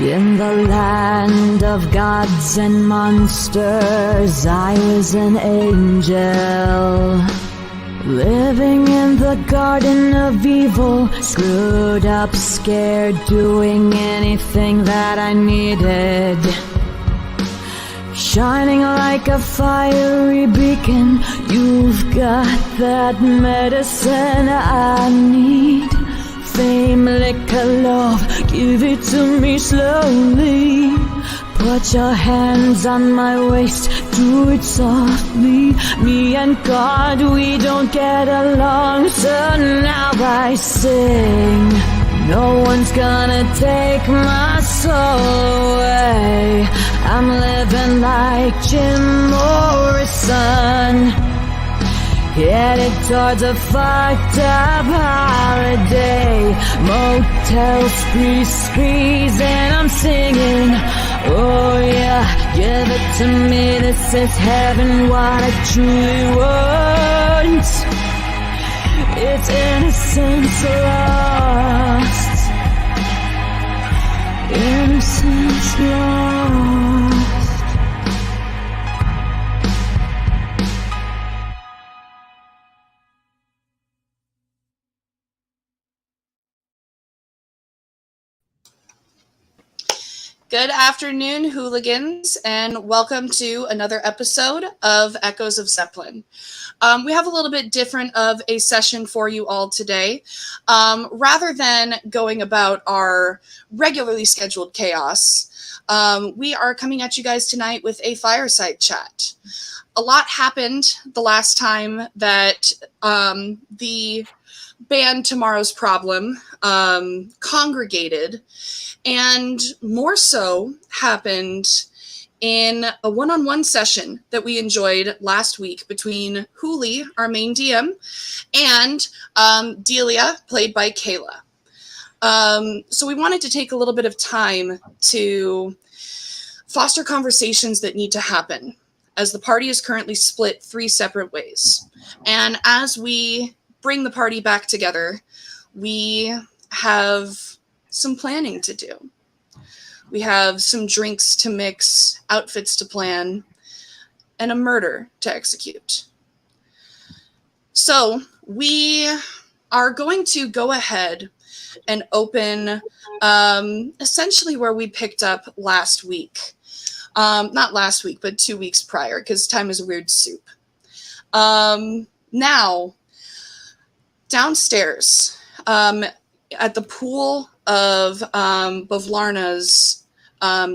In the land of gods and monsters, I was an angel. Living in the garden of evil, screwed up, scared, doing anything that I needed. Shining like a fiery beacon, you've got that medicine I need. Fame, liquor, love, give it to me slowly. Put your hands on my waist, do it softly. Me and God, we don't get along, so now I sing. No one's gonna take my soul away. I'm living like Jim Morrison, headed towards a fucked up holiday. Motel sprees, and I'm singing, oh yeah, give it to me, this is heaven, what I truly want. It's innocence lost, innocence lost. Good afternoon, hooligans, and welcome to another episode of Echoes of Zeppelin. We have a little bit different of a session for you all today. Rather than going about our regularly scheduled chaos, we are coming at you guys tonight with a fireside chat. A lot happened the last time that the band Tomorrow's Problem congregated, and more so happened in a one-on-one session that we enjoyed last week between Hooli, our main DM, and Delia, played by Kayla. So we wanted to take a little bit of time to foster conversations that need to happen, as the party is currently split 3 separate ways. And as we bring the party back together, we have some planning to do. We have some drinks to mix, outfits to plan, and a murder to execute. So we are going to go ahead and open essentially where we picked up last week. Not last week, but 2 weeks prior, because time is a weird soup. Now, downstairs at the pool of Bavlarna's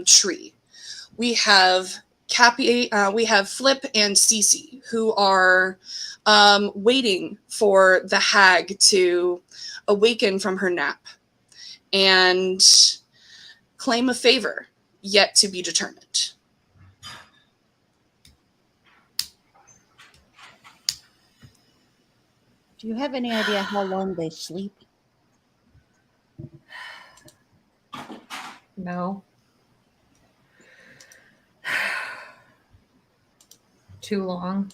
tree, we have Cappy, we have Flip and Cece, who are waiting for the hag to awaken from her nap and claim a favor yet to be determined. Do you have any idea how long they sleep? No. Too long.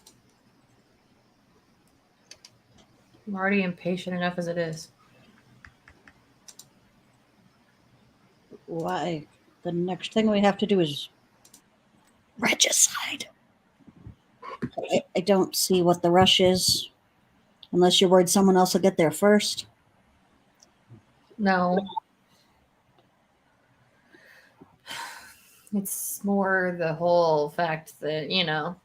I'm already impatient enough as it is. Why? The next thing we have to do is regicide. I don't see what the rush is, unless you're worried someone else will get there first. No. It's more the whole fact that, you know,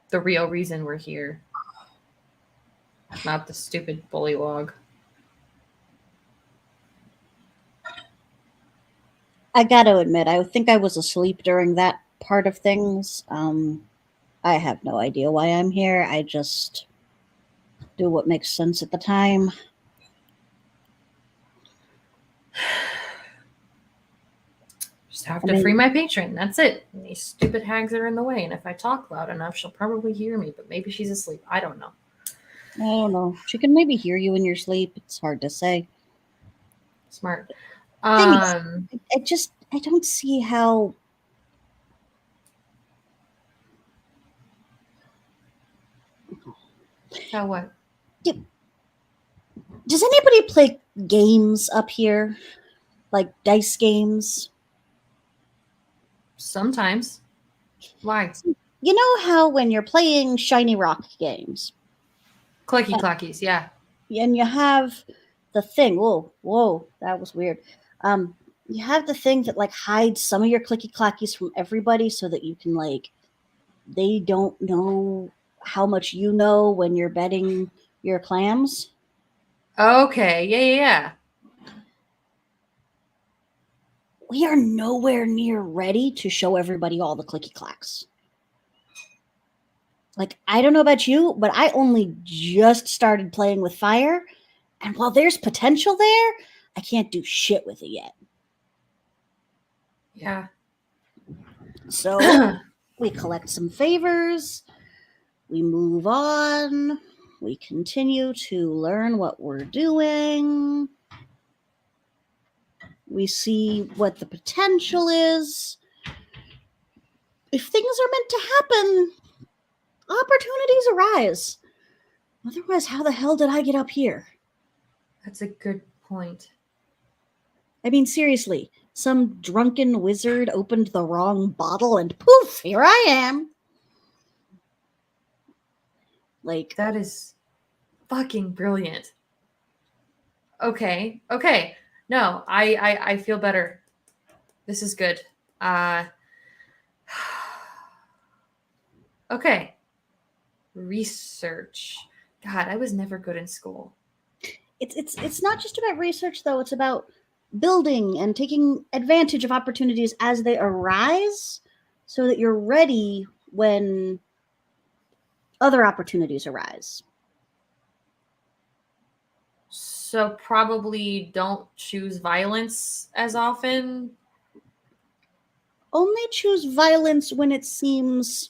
the real reason we're here. Not the stupid bullywog. I gotta admit, I think I was asleep during that part of things. I have no idea why I'm here. I just do what makes sense at the time. Just have to free my patron. That's it. And these stupid hags are in the way. And if I talk loud enough, she'll probably hear me. But maybe she's asleep. I don't know. I don't know. She can maybe hear you in your sleep. It's hard to say. Smart. I don't see how. How what? Does anybody play games up here? Like dice games? Sometimes. Why? You know how when you're playing Shiny Rock games, Clicky clackies, yeah. and you have the thing. Whoa, that was weird. You have the thing that like hides some of your clicky clackies from everybody, so that you can like they don't know how much you know when you're betting your clams. Okay, yeah. We are nowhere near ready to show everybody all the clicky clacks. Like, I don't know about you, but I only just started playing with fire, and while there's potential there, I can't do shit with it yet. Yeah. So we collect some favors, we move on, we continue to learn what we're doing. We see what the potential is. If things are meant to happen, opportunities arise. Otherwise, how the hell did I get up here? That's a good point. I mean, seriously, some drunken wizard opened the wrong bottle and poof, here I am. Like, That is fucking brilliant. Okay. No, I feel better. This is good. Okay. Research. God, I was never good in school. it's not just about research though, it's about building and taking advantage of opportunities as they arise so that you're ready when other opportunities arise. So probably don't choose violence as often. Only choose violence when it seems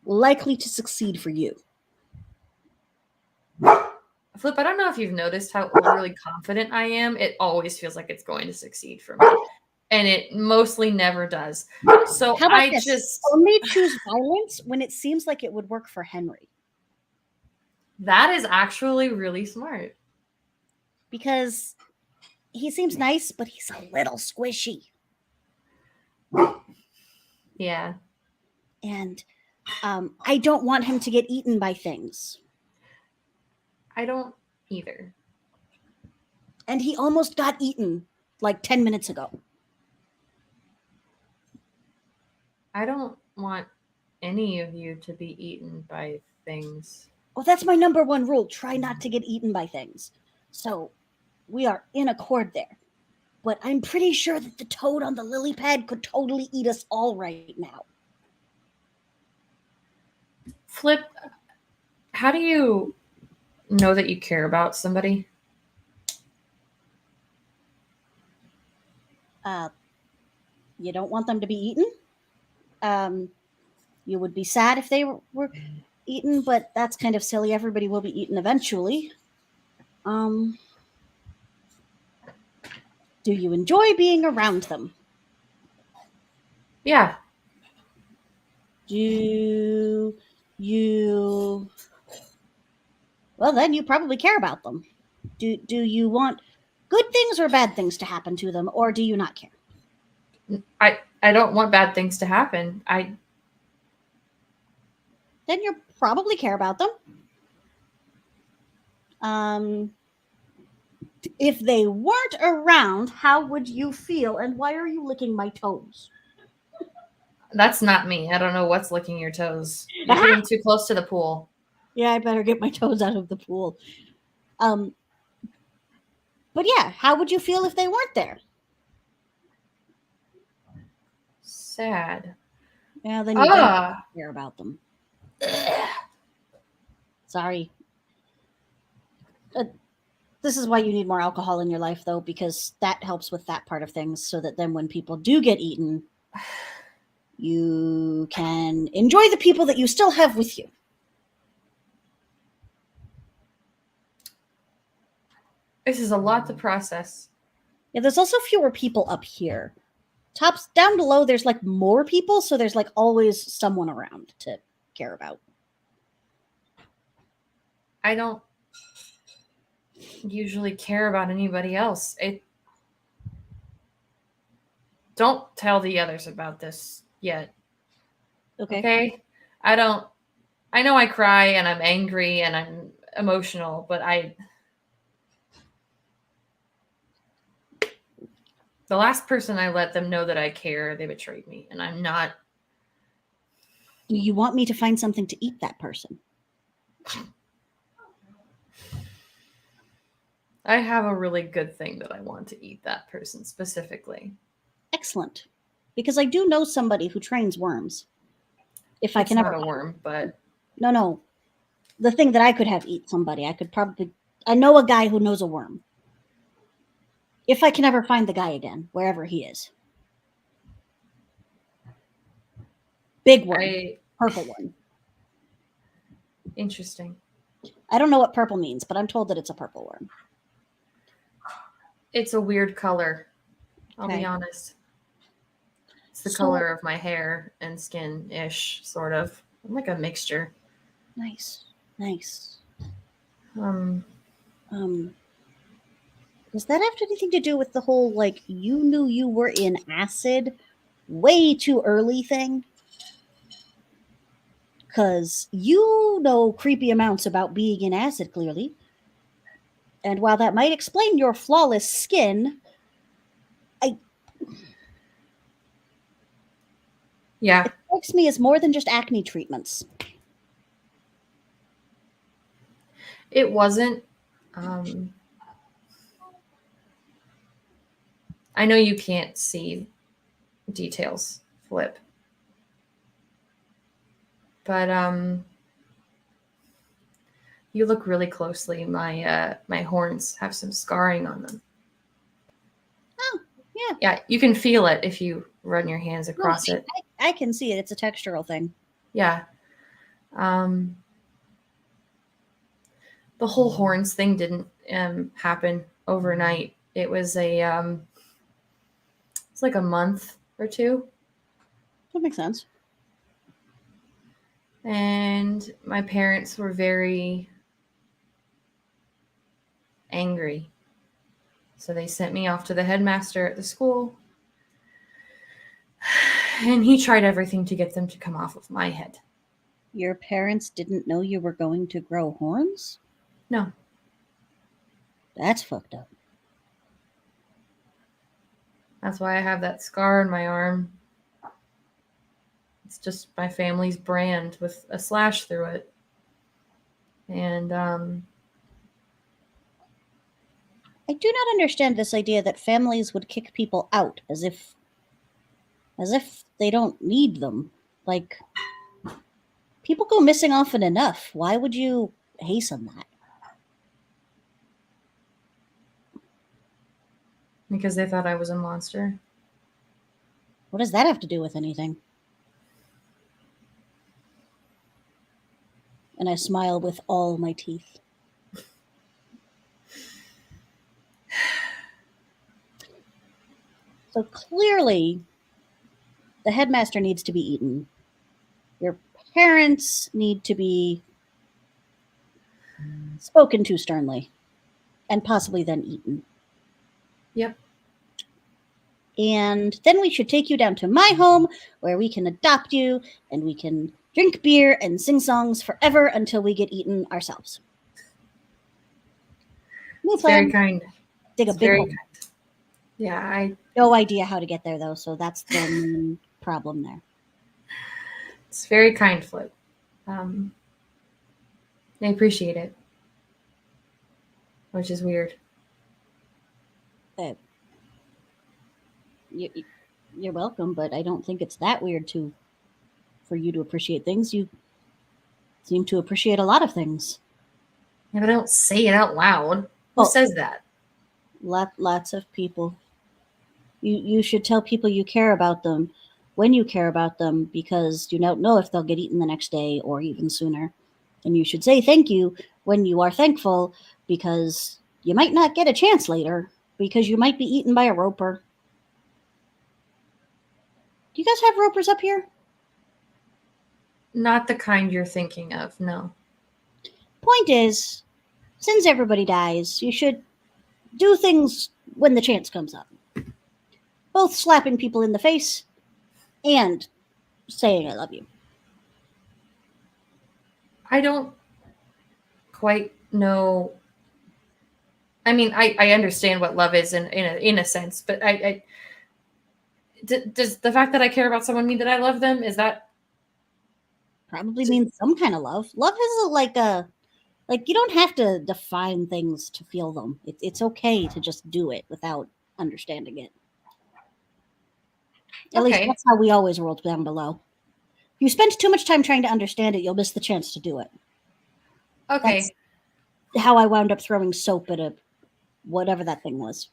likely to succeed for you. Flip, I don't know if you've noticed how overly confident I am. It always feels like it's going to succeed for me. And it mostly never does. So How about I this? just Only choose violence when it seems like it would work for Henry. that is actually really smart. Because he seems nice, but he's a little squishy. Yeah. And I don't want him to get eaten by things. I don't either. And he almost got eaten like 10 minutes ago. I don't want any of you to be eaten by things. Well, that's my number one rule. Try not to get eaten by things. So we are in accord there. But I'm pretty sure that the toad on the lily pad could totally eat us all right now. Flip, how do you know that you care about somebody? You don't want them to be eaten. You would be sad if they were eaten, but that's kind of silly. Everybody will be eaten eventually. Do you enjoy being around them? Yeah. Do you... Well, then you probably care about them. Do you want good things or bad things to happen to them, or do you not care? I don't want bad things to happen. Then you probably care about them. If they weren't around, how would you feel? And why are you licking my toes? That's not me. I don't know what's licking your toes. You're getting too close to the pool. Yeah, I better get my toes out of the pool. But yeah, how would you feel if they weren't there? Sad. Yeah, then you don't care about them. Sorry. This is why you need more alcohol in your life, though, because that helps with that part of things, so that then when people do get eaten, you can enjoy the people that you still have with you. This is a lot to process. Yeah, there's also fewer people up here. Tops down below, there's like more people, so there's like always someone around to care about. I don't usually care about anybody else. don't tell the others about this yet. Okay. Okay? I know I cry and I'm angry and I'm emotional, but the last person I let them know that I care, they betrayed me, and I'm not. You want me to find something to eat that person? I have a really good thing that I want to eat that person specifically. Excellent. Because I do know somebody who trains worms. If I It's can not ever. a worm, but No. The thing that I could have eat somebody, I know a guy who knows a worm. If I can ever find the guy again, wherever he is. Big worm. Purple one. Interesting. I don't know what purple means, but I'm told that it's a purple worm. It's a weird color. I'll Okay. be honest. It's the color of my hair and skin-ish, sort of. I'm like a mixture. Nice. Does that have anything to do with the whole, like, you knew you were in acid way too early thing? Because you know creepy amounts about being in acid, clearly. And while that might explain your flawless skin, Yeah. it strikes me as more than just acne treatments. It wasn't. I know you can't see details, Flip. But you look really closely. My horns have some scarring on them. Oh, yeah. Yeah, you can feel it if you run your hands across it. I can see it. It's a textural thing. Yeah. The whole horns thing didn't happen overnight. It was it's like a month or two. That makes sense. And my parents were very angry. So they sent me off to the headmaster at the school. And he tried everything to get them to come off of my head. Your parents didn't know you were going to grow horns? No. That's fucked up. That's why I have that scar on my arm. It's just my family's brand with a slash through it. And I do not understand this idea that families would kick people out as if they don't need them. Like, people go missing often enough. Why would you hasten that? because they thought I was a monster. What does that have to do with anything? And I smile with all my teeth. So clearly, the headmaster needs to be eaten. Your parents need to be spoken to sternly and possibly then eaten. Yep. And then we should take you down to my home where we can adopt you and we can drink beer and sing songs forever until we get eaten ourselves. New It's plan. very kind. Dig a It's big very hole. kind. Yeah, No idea how to get there though, so that's the main problem there. it's very kind, Flip. I appreciate it, which is weird. You're welcome, but I don't think it's that weird for you to appreciate things. You seem to appreciate a lot of things. Yeah, but I don't say it out loud. Who Oh. says that? Lots of people. You should tell people you care about them when you care about them, because you don't know if they'll get eaten the next day or even sooner. And you should say thank you when you are thankful, because you might not get a chance later because you might be eaten by a roper. Do you guys have ropers up here? Not the kind you're thinking of, no. Point is, since everybody dies, you should do things when the chance comes up. both slapping people in the face and saying I love you. I don't quite know. I mean, I understand what love is in a sense, but does the fact that I care about someone mean that I love them? Is that Probably means some kind of love. Love is like you don't have to define things to feel them. It's okay to just do it without understanding it. At least okay? that's how we always rolled down below. If you spend too much time trying to understand it, you'll miss the chance to do it. Okay. That's how I wound up throwing soap at a whatever that thing was.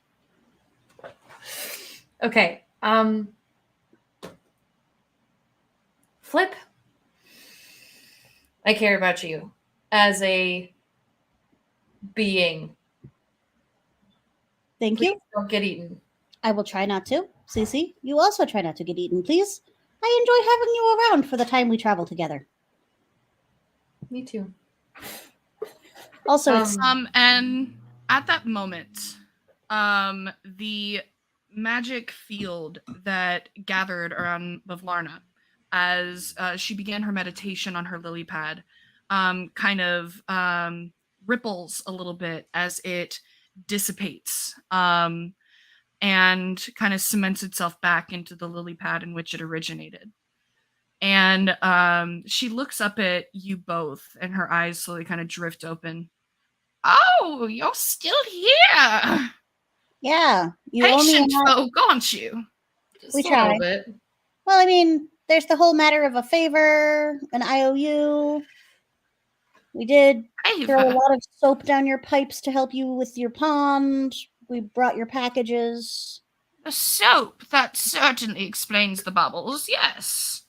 Okay. Flip. I care about you as a being. Thank Please you. don't get eaten. I will try not to. Cece, you also try not to get eaten, please. I enjoy having you around for the time we travel together. Me too. Also, it's And at that moment, the magic field that gathered around Bavlarna as she began her meditation on her lily pad kind of ripples a little bit as it dissipates and kind of cements itself back into the lily pad in which it originated. And she looks up at you both, and her eyes slowly kind of drift open. Oh, you're still here. yeah. You owe me Patient a lot. folk, aren't you? Just We a try. little bit. Well, I mean, there's the whole matter of a favor, an IOU. We did throw a Favor. lot of soap down your pipes to help you with your pond. We brought your packages. The soap, that certainly explains the bubbles, yes.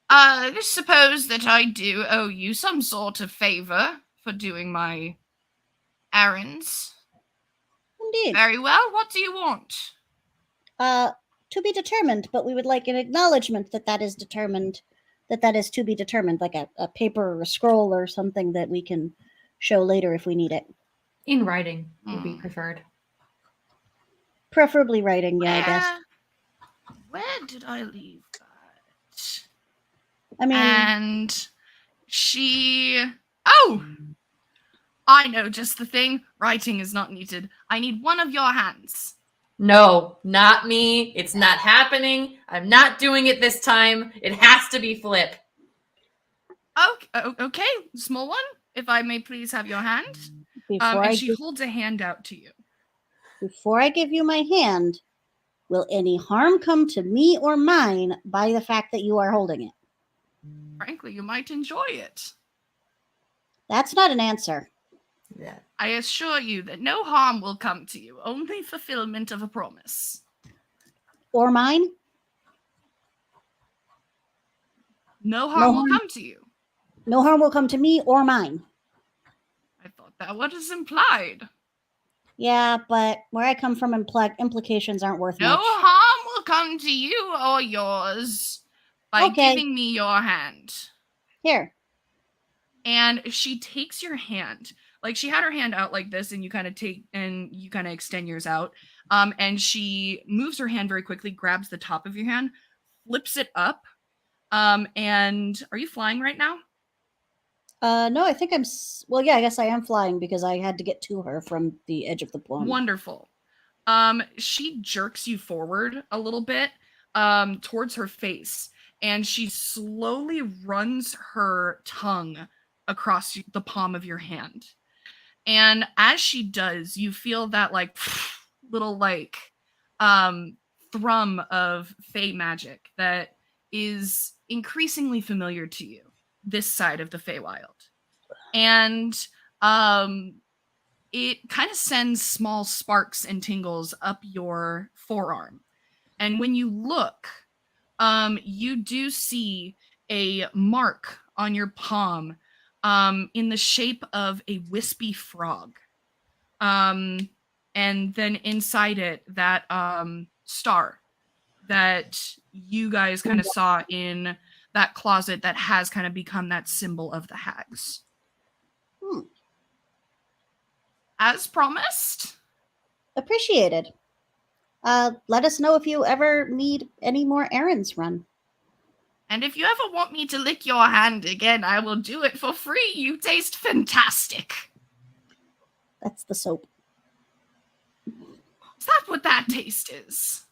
I suppose that I do owe you some sort of favor for doing my errands. Indeed. Very well, what do you want? To be determined, but we would like an acknowledgement that is determined, that is to be determined, like a paper or a scroll or something that we can show later if we need it. In writing would be preferred. Preferably writing, yeah, I guess. Where did I leave that? I mean, And she... Oh! I know just the thing. Writing is not needed. I need one of your hands. No, not me. It's not happening. I'm not doing it this time. It has to be Flip. Okay, small one. If I may please have your hand. She holds a hand out to you. Before I give you my hand, will any harm come to me or mine by the fact that you are holding it? Frankly, you might enjoy it. That's not an answer. Yeah. I assure you that no harm will come to you, only fulfillment of a promise. Or mine? No harm will come to you. No harm will come to me or mine. I thought that was implied. Yeah, but where I come from, implications aren't worth No much. harm will come to you or yours by giving me your hand. Here. And she takes your hand. Like, she had her hand out like this, and you kind of extend yours out. And she moves her hand very quickly, grabs the top of your hand, flips it up. And are you flying right now? No, I think well, yeah, I guess I am flying because I had to get to her from the edge of the plane. Wonderful. She jerks you forward a little bit, towards her face, and she slowly runs her tongue across the palm of your hand. And as she does, you feel that like little like thrum of fey magic that is increasingly familiar to you this side of the Feywild. And it kind of sends small sparks and tingles up your forearm. And when you look, you do see a mark on your palm in the shape of a wispy frog. And then inside it, that star that you guys kind of saw in that closet that has kind of become that symbol of the hags. As promised. Appreciated. Let us know if you ever need any more errands run. And if you ever want me to lick your hand again, I will do it for free. You taste fantastic. That's the soap. Is that what that taste is?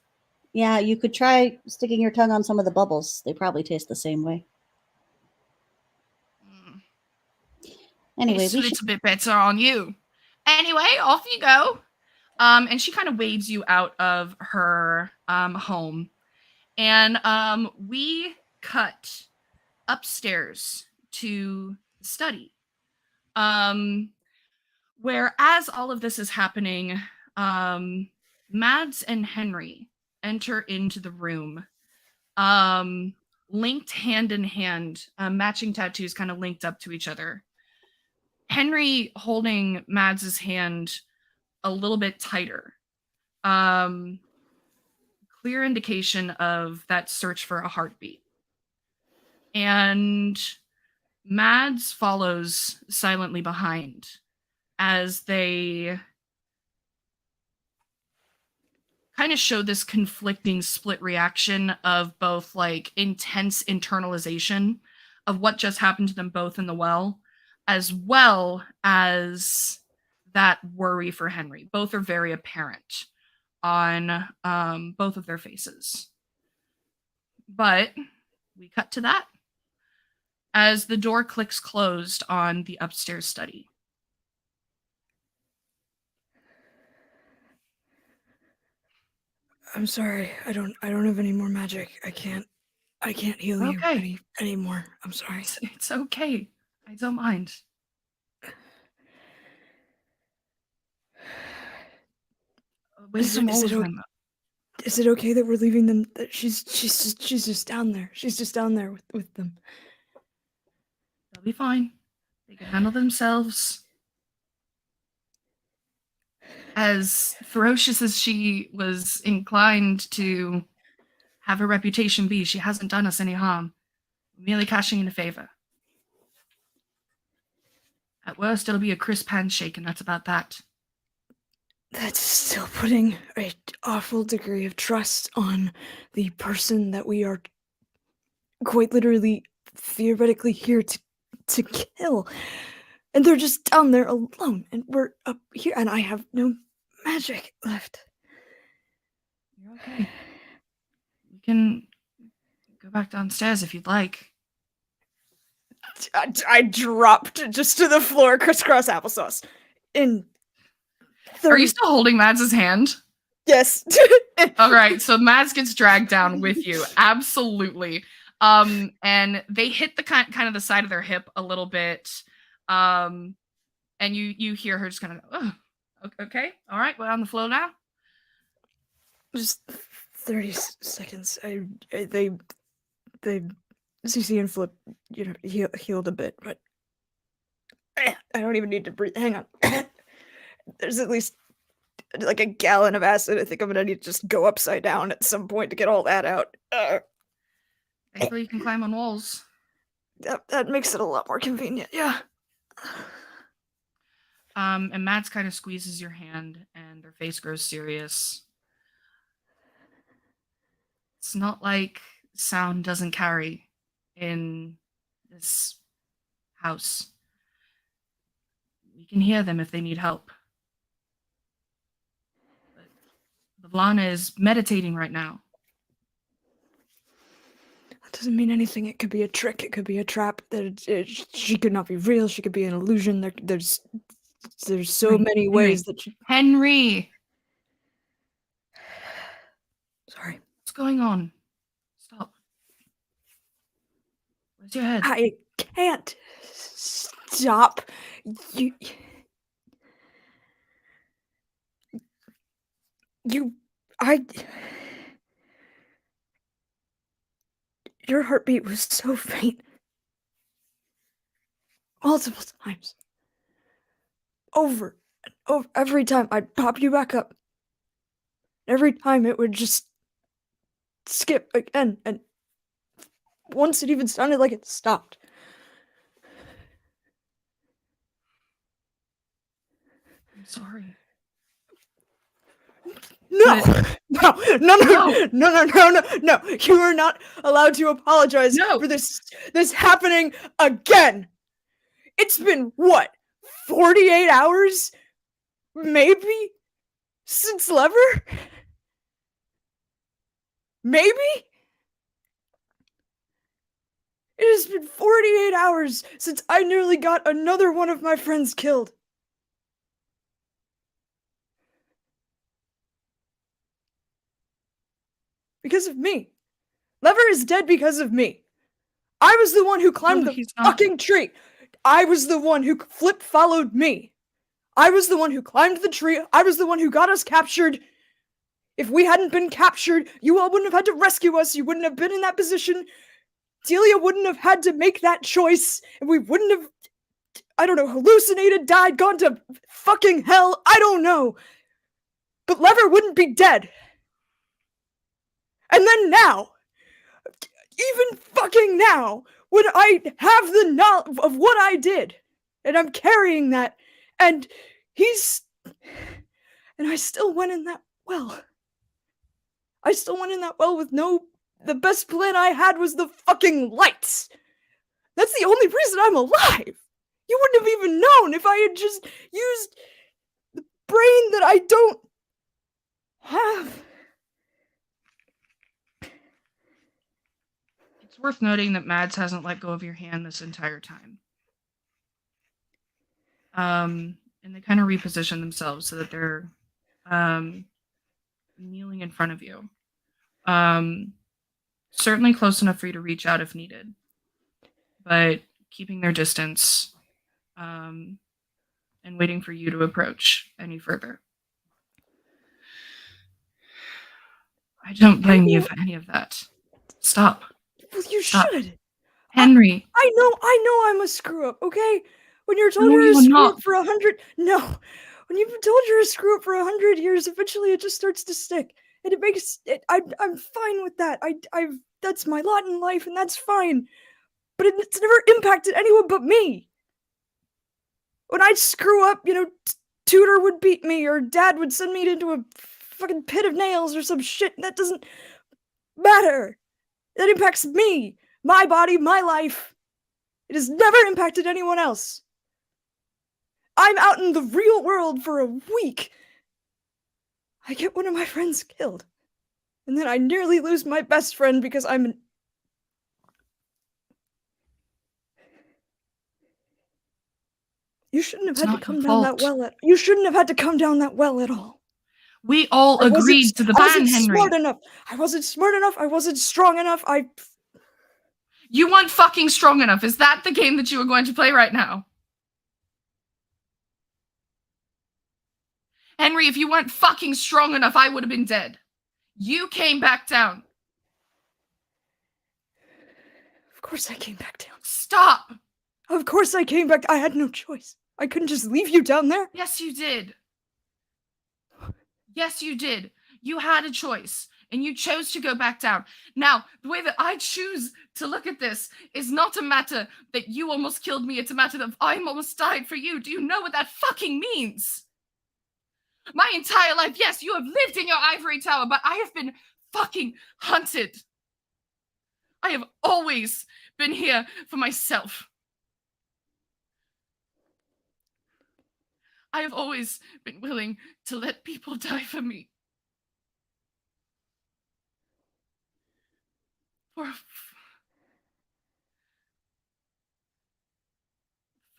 Yeah, you could try sticking your tongue on some of the bubbles. They probably taste the same way. Anyway, Tastes a little bit better on you. Anyway, off you go. And she kind of wades you out of her home. And we cut upstairs to the study. Where as all of this is happening, Mads and Henry enter into the room, linked hand in hand, matching tattoos kind of linked up to each other. Henry holding Mads's hand a little bit tighter. Clear indication of that search for a heartbeat. And Mads follows silently behind as they kind of show this conflicting split reaction of both like intense internalization of what just happened to them both in the well as that worry for Henry. Both are very apparent on both of their faces. But we cut to that as the door clicks closed on the upstairs study. I'm sorry. I don't have any more magic. I can't heal you anymore. I'm sorry. It's okay. I don't mind. Is it okay that we're leaving them? That she's just down there. She's just down there with them. They'll be fine. They can handle themselves. As ferocious as she was inclined to have her reputation be, she hasn't done us any harm. Merely cashing in a favor. At worst, it'll be a crisp handshake, and that's about that. That's still putting an awful degree of trust on the person that we are quite literally, theoretically here to kill. And they're just down there alone, and we're up here, and I have no magic left. You're okay. We can go back downstairs if you'd like. I dropped just to the floor, crisscross applesauce. Are you still holding Mads' hand? Yes. All right, so Mads gets dragged down with you. Absolutely. And they hit the kind of the side of their hip a little bit. And you hear her just kind of, oh, okay, all right, we're on the floor now. Just 30 seconds. They CC and Flip, healed a bit, but I don't even need to breathe. Hang on. There's at least like a gallon of acid. I think I'm gonna need to just go upside down at some point to get all that out. Thankfully, you can climb on walls. That makes it a lot more convenient. Yeah. And Mads kind of squeezes your hand, and their face grows serious. It's not like sound doesn't carry in this house. We can hear them if they need help. But Vlana is meditating right now. That doesn't mean anything. It could be a trick. It could be a trap. She could not be real. She could be an illusion. There's so many ways that she... Henry! Sorry. What's going on? Stop. Where's your head? I can't stop. Your heartbeat was so faint. Multiple times. Over and over. Every time I'd pop you back up. Every time it would just skip again. And once it even sounded like it stopped. I'm sorry. No, But- no. You are not allowed to apologize for this happening again. It's been, what, 48 hours? Maybe? Since Lever? Maybe? It has been 48 hours since I nearly got another one of my friends killed. Because of me. Lever is dead because of me. I was the one who climbed the fucking tree. I was the one who followed me. I was the one who climbed the tree. I was the one who got us captured. If we hadn't been captured, you all wouldn't have had to rescue us. You wouldn't have been in that position. Delia wouldn't have had to make that choice. And we wouldn't have, I don't know, hallucinated, died, gone to fucking hell. I don't know. But Lever wouldn't be dead. And then now, even fucking now, when I have the knowledge of what I did, and I'm carrying that, and I still went in that well. I still went in that well with the best plan I had was the fucking lights. That's the only reason I'm alive. You wouldn't have even known if I had just used the brain that I don't have. It's worth noting that Mads hasn't let go of your hand this entire time. And they kind of reposition themselves so that they're kneeling in front of you. Certainly close enough for you to reach out if needed, but keeping their distance and waiting for you to approach any further. I don't blame you for any of that. Stop. Well, you should. Henry. I know I'm a screw up, okay? When you're told you're a screw up for 100... No. When you've been told you're a screw up for 100 years, eventually it just starts to stick. And it makes it... I'm fine with that. That's my lot in life, and that's fine. But it's never impacted anyone but me. When I'd screw up, Tutor would beat me, or Dad would send me into a fucking pit of nails or some shit. That doesn't matter. That impacts me, my body, my life. It has never impacted anyone else. I'm out in the real world for a week. I get one of my friends killed. And then I nearly lose my best friend because I'm an... You shouldn't have had to come down that well. You shouldn't have had to come down that well at all. We all agreed to the ban, Henry. I wasn't smart enough. I wasn't strong enough. You weren't fucking strong enough. Is that the game that you were going to play right now? Henry, if you weren't fucking strong enough, I would have been dead. You came back down. Of course I came back down. Stop! Of course I came back. I had no choice. I couldn't just leave you down there. Yes, you did. Yes, you did. You had a choice, and you chose to go back down. Now, the way that I choose to look at this is not a matter that you almost killed me. It's a matter that I almost died for you. Do you know what that fucking means? My entire life, yes, you have lived in your ivory tower, but I have been fucking hunted. I have always been here for myself. I have always been willing to let people die for me. For the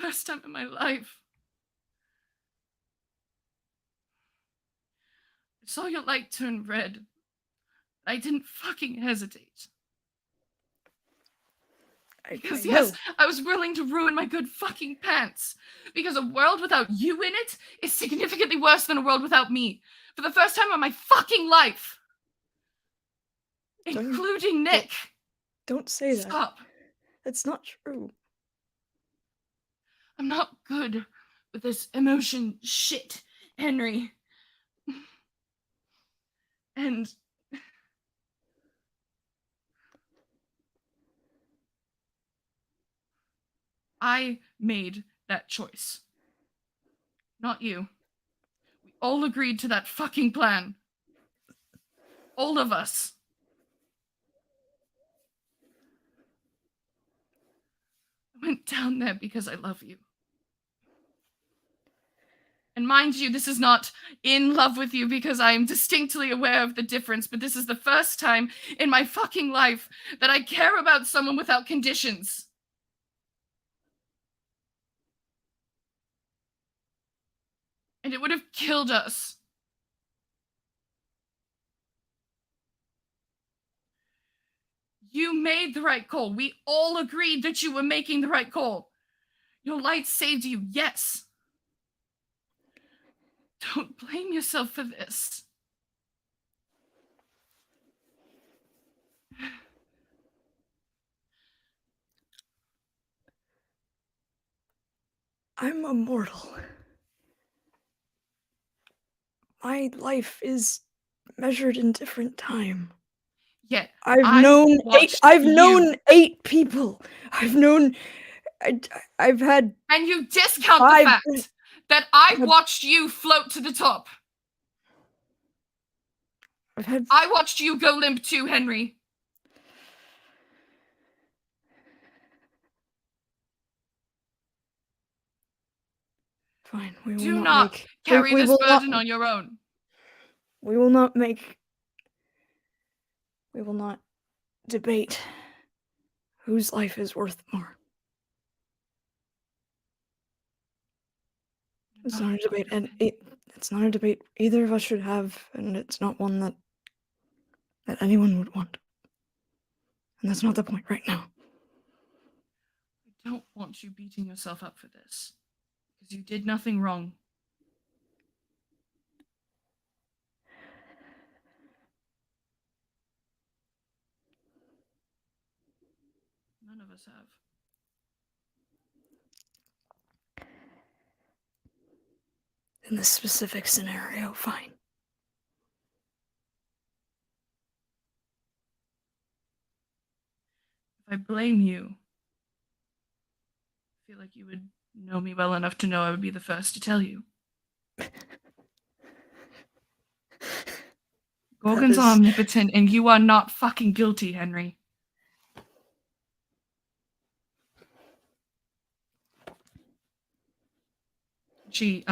first time in my life, I saw your light turn red. I didn't fucking hesitate. Because yes, I was willing to ruin my good fucking pants. Because a world without you in it is significantly worse than a world without me. For the first time in my fucking life. Including Nick. Don't say that. Stop. That's not true. I'm not good with this emotion shit, Henry. And I made that choice. Not you. We all agreed to that fucking plan. All of us. I went down there because I love you. And mind you, this is not in love with you because I am distinctly aware of the difference, but this is the first time in my fucking life that I care about someone without conditions. And it would have killed us. You made the right call. We all agreed that you were making the right call. Your light saved you, yes. Don't blame yourself for this. I'm immortal. My life is measured in different time. Yeah, I've known you. 8 people. I've had And you discount 5 the fact that I watched you float to the top. I watched you go limp too, Henry. Fine, we will Do not not make carry we this will burden not, on your own. We will not debate whose life is worth more. It's not a debate, and it's not a debate either of us should have, and it's not one that anyone would want. And that's not the point right now. I don't want you beating yourself up for this, because you did nothing wrong. None of us have. In this specific scenario, fine. If I blame you, I feel like you would know me well enough to know I would be the first to tell you. Gorgon's omnipotent, and you are not fucking guilty, Henry. She,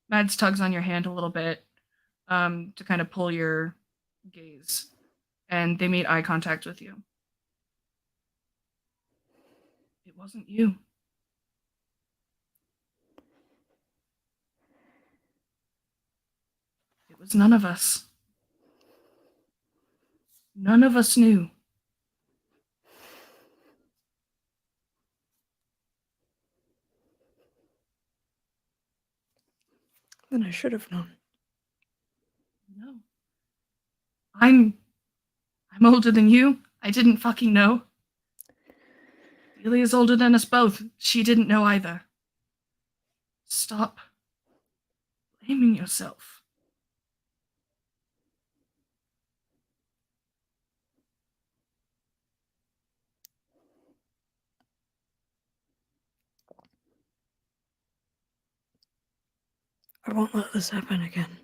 Mads tugs on your hand a little bit, to kind of pull your gaze, and they made eye contact with you. It wasn't you. It was none of us. None of us knew. Then I should have known. No. I'm older than you. I didn't fucking know. Delia's older than us both. She didn't know either. Stop blaming yourself. I won't let this happen again.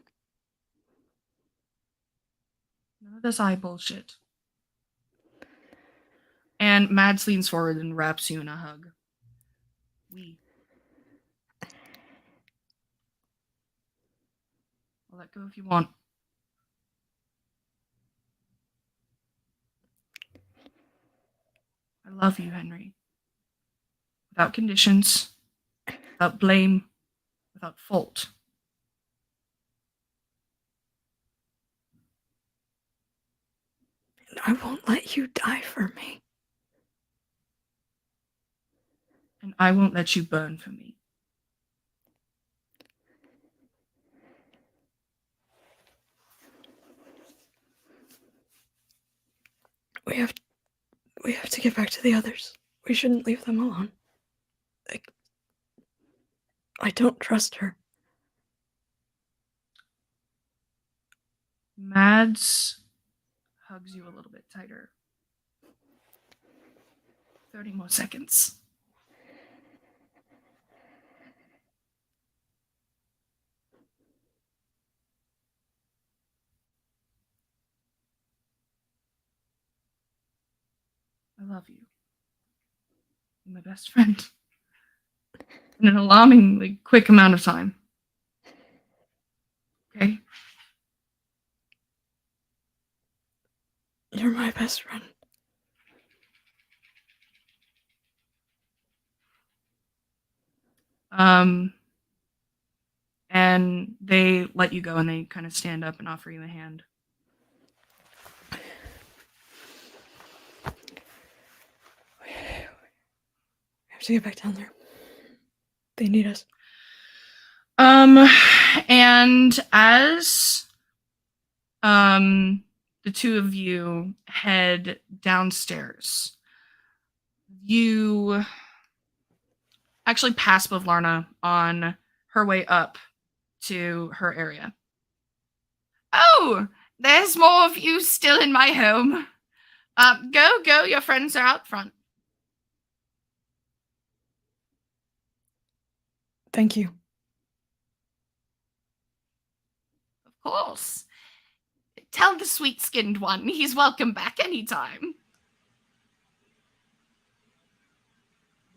None of this eye bullshit. And Mads leans forward and wraps you in a hug. I'll let go if you want. I love you, Henry. Without conditions, without blame, without fault. And I won't let you die for me. And I won't let you burn for me. We have to get back to the others. We shouldn't leave them alone. I don't trust her. Mads hugs you a little bit tighter. 30 more seconds. love you. You're my best friend. In an alarmingly quick amount of time. Okay? You're my best friend. And they let you go and they kind of stand up and offer you a hand. We have to get back down there. They need us. And as the two of you head downstairs, you actually pass Bavlarna on her way up to her area. Oh, there's more of you still in my home. Go, your friends are out front. Thank you. Of course. Tell the sweet-skinned one he's welcome back anytime.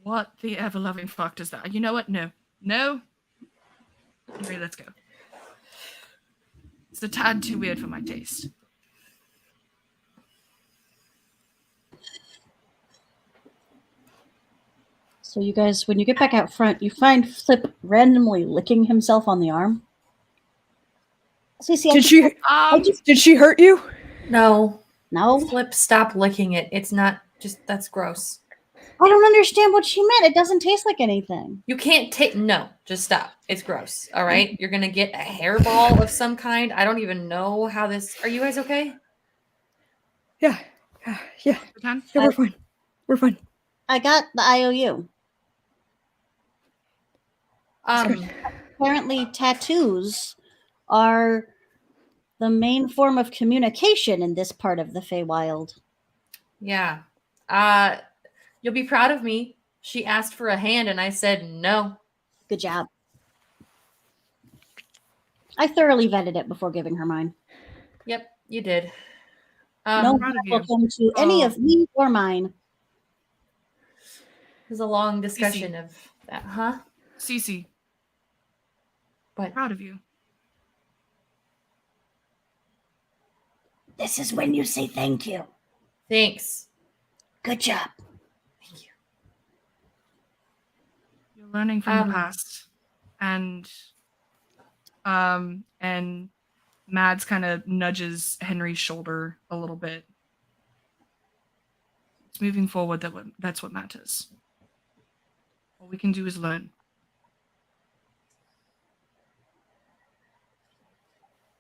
What the ever-loving fuck does that? You know what? No. Henry, let's go. It's a tad too weird for my taste. So you guys, when you get back out front, you find Flip randomly licking himself on the arm. Cece, Did she hurt you? No. No? Flip, stop licking it. It's not that's gross. I don't understand what she meant. It doesn't taste like anything. You can't take, no, just stop. It's gross. All right. You're going to get a hairball of some kind. I don't even know how this, are you guys okay? Yeah. Yeah, we're fine. We're fine. I got the IOU. Apparently tattoos are the main form of communication in this part of the Feywild. Yeah. You'll be proud of me. She asked for a hand and I said no. Good job. I thoroughly vetted it before giving her mine. Yep, you did. No one will come to any of me or mine. There's a long discussion of that, huh? Cece. What? Proud of you. This is when you say thank you. Thanks. Good job. Thank you. You're learning from the past. And Mads kind of nudges Henry's shoulder a little bit. It's moving forward that's what matters. All we can do is learn.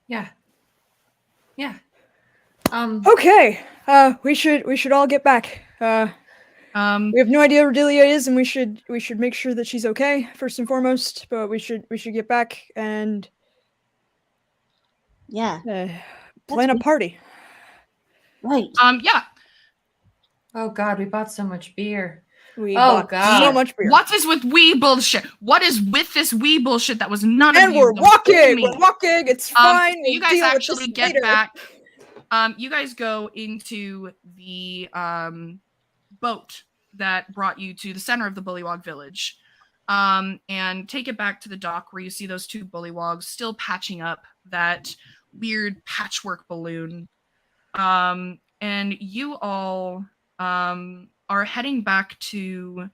Yeah. Okay. We should all get back. We have no idea where Delia is, and we should make sure that she's okay first and foremost. But we should get back and plan a party. Right. Yeah. Oh God, we bought so much beer. We bought so much beer. What is with wee bullshit? What is with this wee bullshit that was none of you? And we're walking. We're walking. It's fine. You guys actually get back. You guys go into the boat that brought you to the center of the Bullywog village, and take it back to the dock where you see those two Bullywogs still patching up that weird patchwork balloon. And you all are heading back to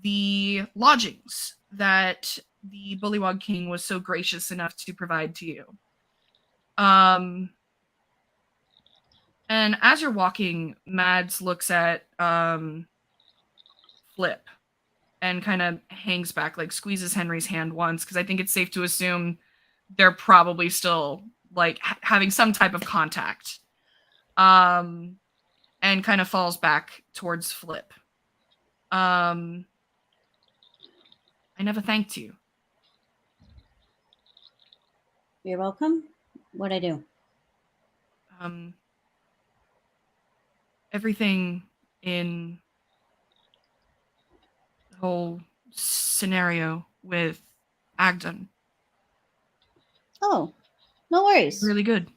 the lodgings that the Bullywog King was so gracious enough to provide to you. And as you're walking, Mads looks at Flip and kind of hangs back, like squeezes Henry's hand once, because I think it's safe to assume they're probably still like having some type of contact. And kind of falls back towards Flip. I never thanked you. You're welcome. What'd I do? Everything in the whole scenario with Agdon. Oh, no worries. Really good.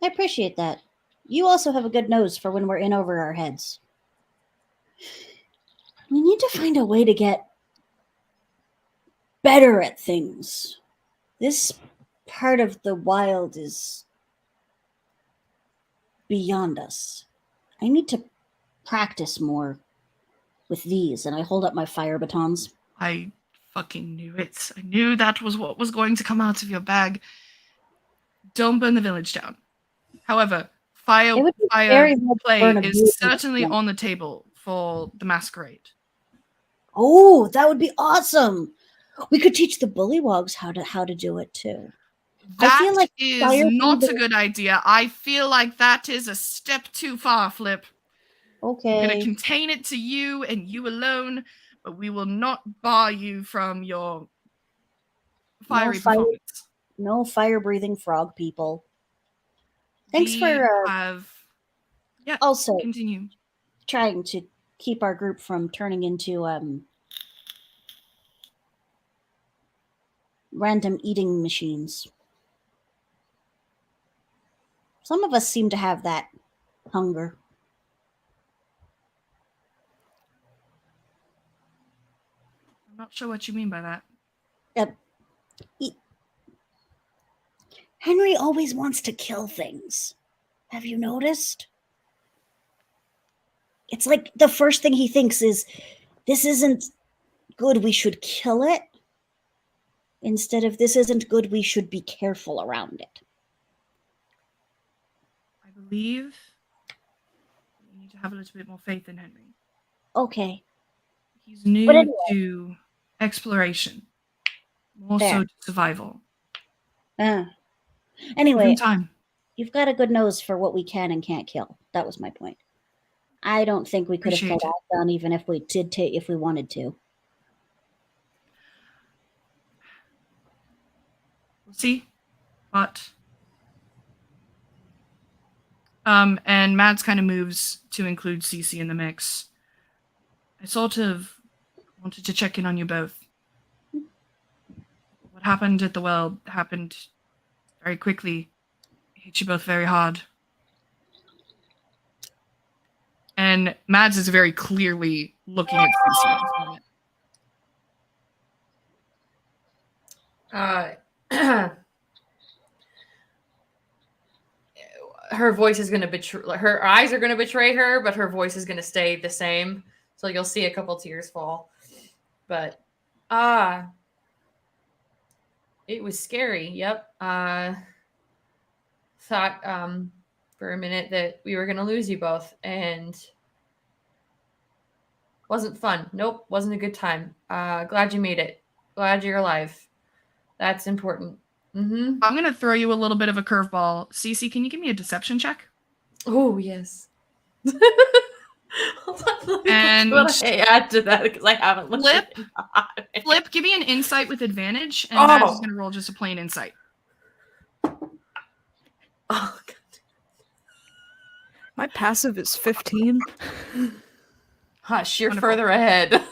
I appreciate that. You also have a good nose for when we're in over our heads. We need to find a way to get better at things. This part of the wild is beyond us. I need to practice more with these, and I hold up my fire batons. I fucking knew it. I knew that was what was going to come out of your bag. Don't burn the village down. However, fire It would be very hard to play burn a is village certainly down. on the table for the masquerade. Oh, that would be awesome. We could teach the bullywogs how to do it too. That I feel like is fire not a breathing- good idea. I feel like that is a step too far, Flip. We're going Okay. to contain it to you and you alone, but we will not bar you from your fiery performance. No fire breathing frog people. Thanks We for have... Yeah, also continue. trying to keep our group from turning into random eating machines. Some of us seem to have that hunger. I'm not sure what you mean by that. Henry always wants to kill things. Have you noticed? It's like the first thing he thinks is, this isn't good, we should kill it. Instead of, this isn't good, we should be careful around it. I believe you need to have a little bit more faith in Henry. Okay. He's new But anyway. to exploration, more There. so to survival. Give Anyway, him time. you've got a good nose for what we can and can't kill. That was my point. I don't think we could have Appreciate pulled that down even if we did if we wanted to. We'll see. But and Mads kind of moves to include Cece in the mix. I sort of wanted to check in on you both. What happened at the well happened very quickly. It hit you both very hard. And Mads is very clearly looking at Cece at this moment. Her voice is going to betray her. Eyes are going to betray her, but her voice is going to stay the same. So you'll see a couple tears fall. But it was scary. Yep. Thought for a minute that we were going to lose you both, and wasn't fun. Nope, wasn't a good time. Glad you made it. Glad you're alive. That's important. Mm-hmm. I'm going to throw you a little bit of a curveball. Cece, can you give me a deception check? Oh, yes. And add to that because I haven't looked Flip, at it. Flip, give me an insight with advantage, and Oh. Mads is going to roll just a plain insight. Oh, God. My passive is 15. Hush, you're Wonderful. further ahead.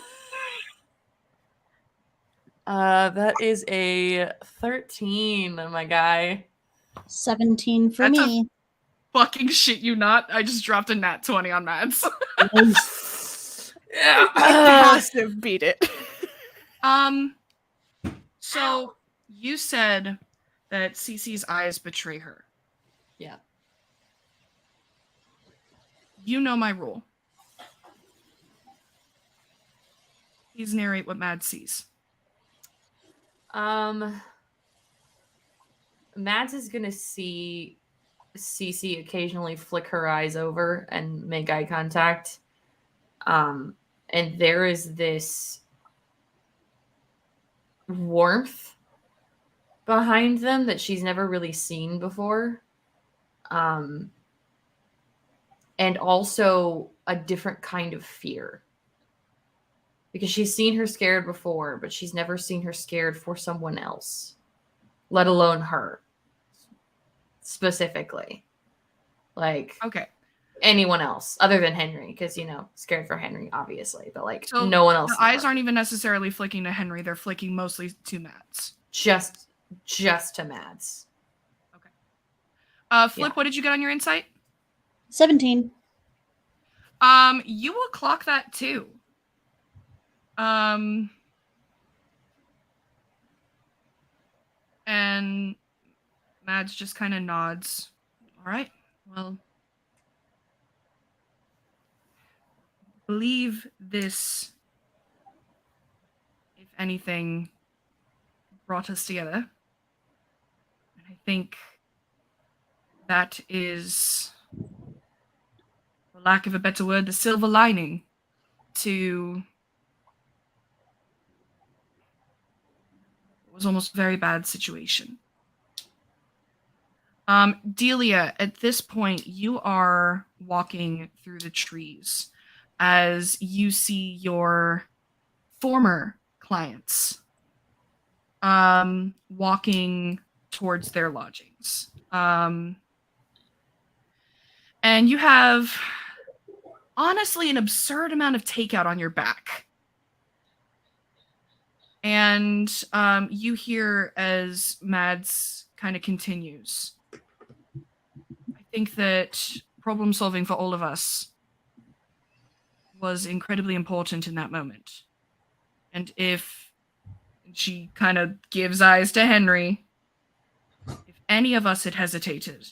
That is a 13, my guy. 17 for That's me. Fucking shit you not. I just dropped a nat 20 on Mads. Yeah. My passive beat it. So you said that Cece's eyes betray her. Yeah. You know my rule. Please narrate what Mads sees. Mads is gonna see Cece occasionally flick her eyes over and make eye contact. And there is this warmth behind them that she's never really seen before. And also a different kind of fear. Because she's seen her scared before, but she's never seen her scared for someone else, let alone her specifically. Like, Okay. anyone else other than Henry, because, you know, scared for Henry, obviously, but like So no one else. The eyes aren't even necessarily flicking to Henry. They're flicking mostly to Mads. just to Mads. Flip, Yeah. what did you get on your insight? 17. You will clock that too. And Mads just kind of nods. All right. Well, believe this, if anything, brought us together. And I think that is, for lack of a better word, the silver lining to what was almost a very bad situation. Delia, at this point, you are walking through the trees as you see your former clients walking towards their lodgings. And you have, honestly, an absurd amount of takeout on your back. And you hear as Mads kind of continues. I think that problem solving for all of us was incredibly important in that moment. And if she kind of gives eyes to Henry, if any of us had hesitated,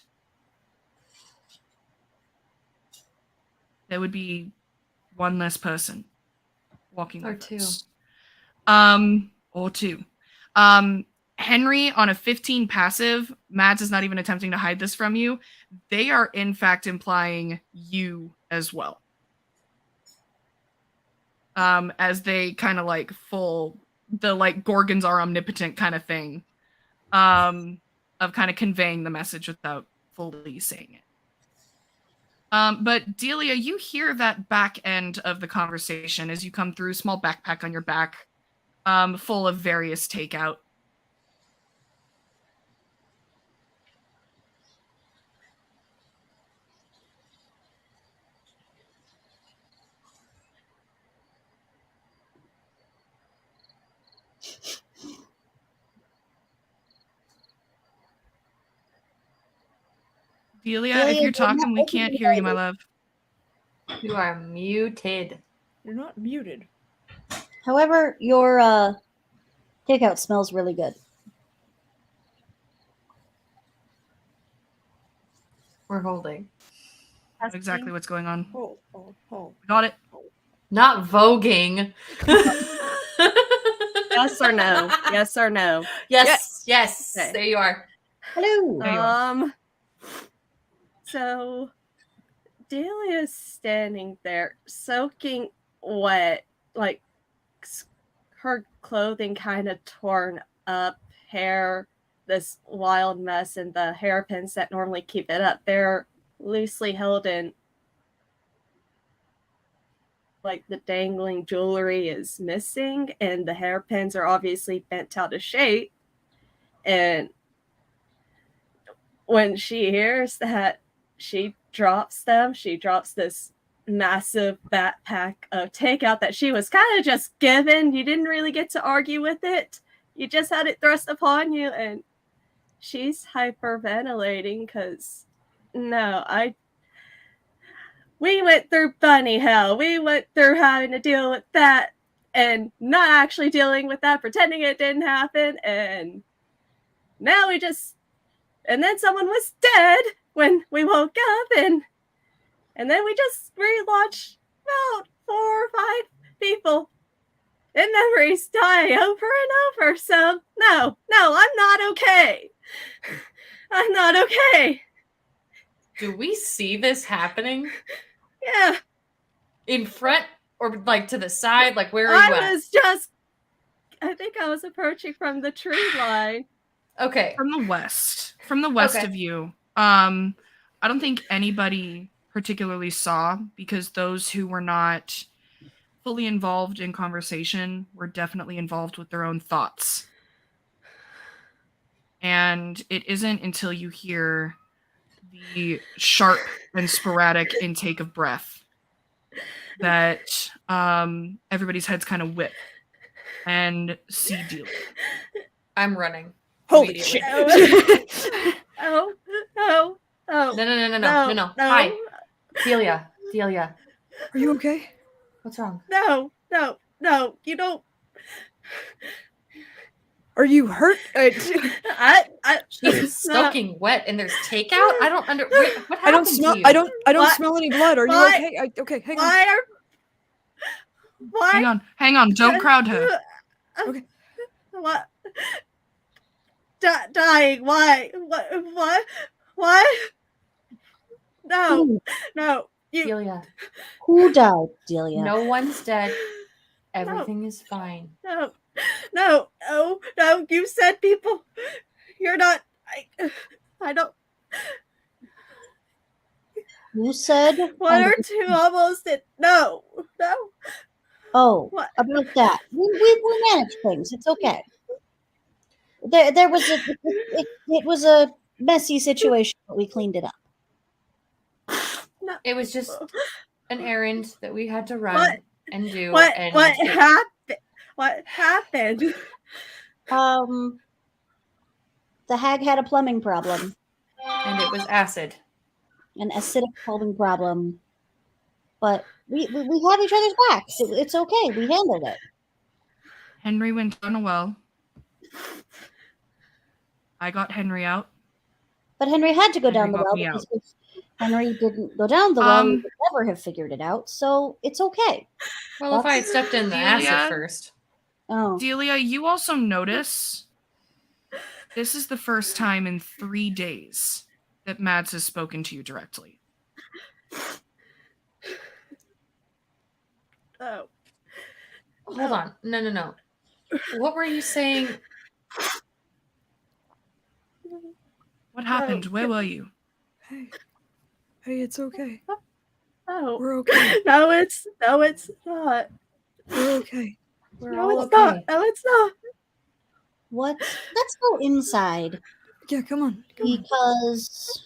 there would be one less person walking Or with two. us. Or two. Henry, on a 15 passive, Mads is not even attempting to hide this from you. They are, in fact, implying you as well. As they kind of like the like Gorgons are omnipotent kind of thing. Of kind of conveying the message without fully saying it. But Delia, you hear that back end of the conversation as you come through, small backpack on your back, full of various takeout. Delia, if Delia, you're talking, we not can't hear you, my love. You are muted. You're not muted. However, your takeout smells really good. We're holding. Know exactly what's going on. Oh. Got it. Not voguing. Yes or no? Yes or no? Yes. Okay. There you are. Hello. There you are. So Delia's standing there, soaking wet, like her clothing kind of torn up, hair, this wild mess, and the hairpins that normally keep it up, they're loosely held in. Like the dangling jewelry is missing, and the hairpins are obviously bent out of shape. And when she hears that, she drops them. She drops this massive backpack of takeout that she was kind of just given. You didn't really get to argue with it. You just had it thrust upon you, and she's hyperventilating because we went through bunny hell. We went through having to deal with that and not actually dealing with that, pretending it didn't happen. And now and then someone was dead when we woke up, and then we just relaunched about 4 or 5 people. And memories die over and over. So no, I'm not okay. I'm not okay. Do we see this happening? Yeah. In front or like to the side? Like where are you at? I think I was approaching from the tree line. Okay. From the west Okay. of you. I don't think anybody particularly saw, because those who were not fully involved in conversation were definitely involved with their own thoughts. And it isn't until you hear the sharp and sporadic intake of breath that everybody's heads kind of whip and see Delia. I'm running. Holy immediately. shit. Oh. No. Hi. Delia. Are you okay? What's wrong? No. You don't. Are you hurt? I She's soaking wet, and there's takeout. I don't under. What happened I don't smell. to you? I don't What? smell any blood. Are you Why? okay? Okay, hang on. Why? Hang on. Don't crowd her. Okay. What? Dying? Why? What? No. You. Delia, Who died, Delia? no one's dead. Everything is fine. No. You said people. You're not. I don't. Who said? One or two almost did. No. Oh, What? about that. We manage things. It's okay. There was it was a messy situation, but we cleaned it up. No. It was just an errand that we had to run What? and do. What and happened? What happened? The hag had a plumbing problem, And it was acid. an acidic plumbing problem, but we have each other's backs. It's okay. We handled it. Henry went down a well. I got Henry out. But Henry had to go Henry down the got well me because if Henry didn't go down the well, we Um, would never have figured it out. So it's okay. Well, if I had stepped in the Delia? acid first. Oh, Delia, you also notice this is the first time in 3 days that Mads has spoken to you directly. Oh. Hold on. No. What were you saying? What happened? Where were you? Hey, it's okay. Oh. We're okay. No, it's not. We're okay. We're No, all it's okay. not. No, it's not. what? Let's go inside Yeah, come on. because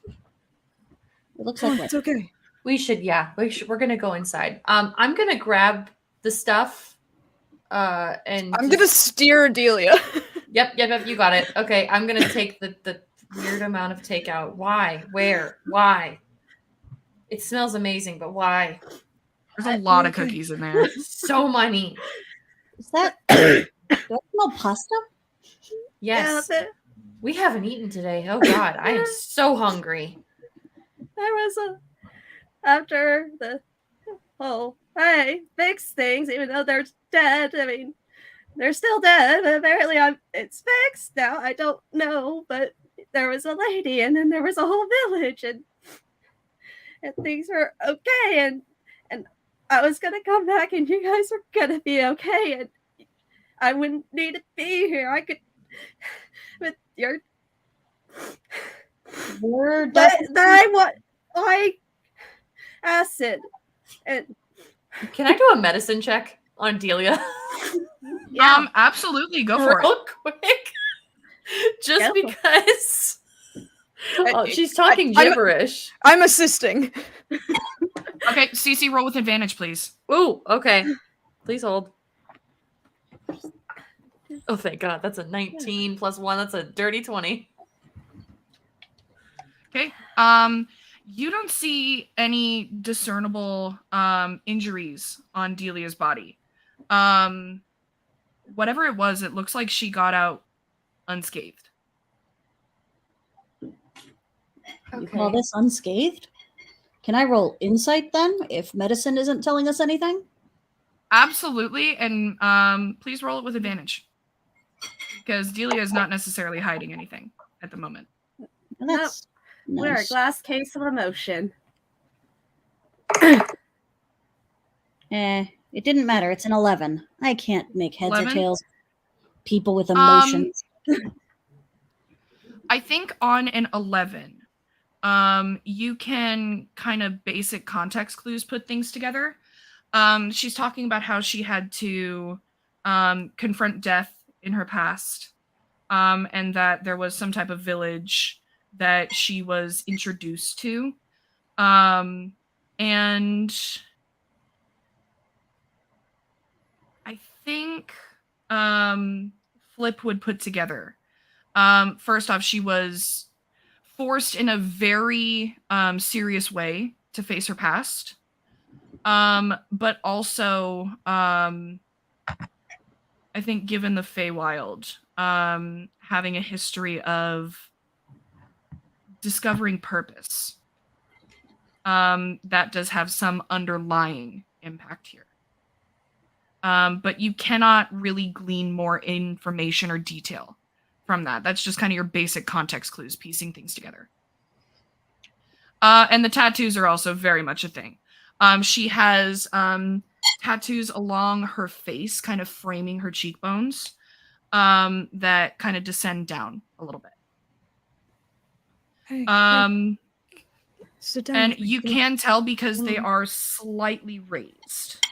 it looks Come like on, it's okay. We should. We're gonna go inside. I'm gonna grab the stuff. And I'm gonna steer Delia. Yep. You got it. Okay. I'm gonna take the weird amount of takeout. Why? Where? Why? It smells amazing, but why? There's a lot of okay. cookies in there. So many. Is that? Do I smell pasta? Yes. Yeah, We haven't eaten today. Oh God, I am so hungry. there was after the whole fix things, even though they're dead. I mean, they're still dead. But apparently, it's fixed now. I don't know, but there was a lady, and then there was a whole village, and things were okay, and I was gonna come back, and you guys were gonna be okay, and I wouldn't need to be here. I could, with your. We're But definitely- I want acid, and Can I do a medicine check on Delia? yeah. Absolutely, go for it. Real quick. Just Go for it. because she's talking gibberish. I'm assisting. Okay, CC, roll with advantage, please. Ooh, okay. Please hold. Oh, thank God. That's a 19 plus 1. That's a dirty 20. Okay. You don't see any discernible injuries on Delia's body. Whatever it was, it looks like she got out unscathed. You call this unscathed? Can I roll insight then, if medicine isn't telling us anything? Absolutely, and please roll it with advantage. Because Delia is not necessarily hiding anything at the moment. And that's We're a nice. glass case of emotion. It didn't matter. It's an 11. I can't make heads 11? or tails. People with emotions. I think on an 11, you can kind of basic context clues put things together. She's talking about how she had to confront death in her past, and that there was some type of village that she was introduced to. And I think Flip would put together. First off, she was forced in a very serious way to face her past. But also, I think given the Feywild, having a history of discovering purpose, that does have some underlying impact here. But you cannot really glean more information or detail from that. That's just kind of your basic context clues, piecing things together. And the tattoos are also very much a thing. She has tattoos along her face, kind of framing her cheekbones, that kind of descend down a little bit. Hey, sit down. And you can tell because they are slightly raised.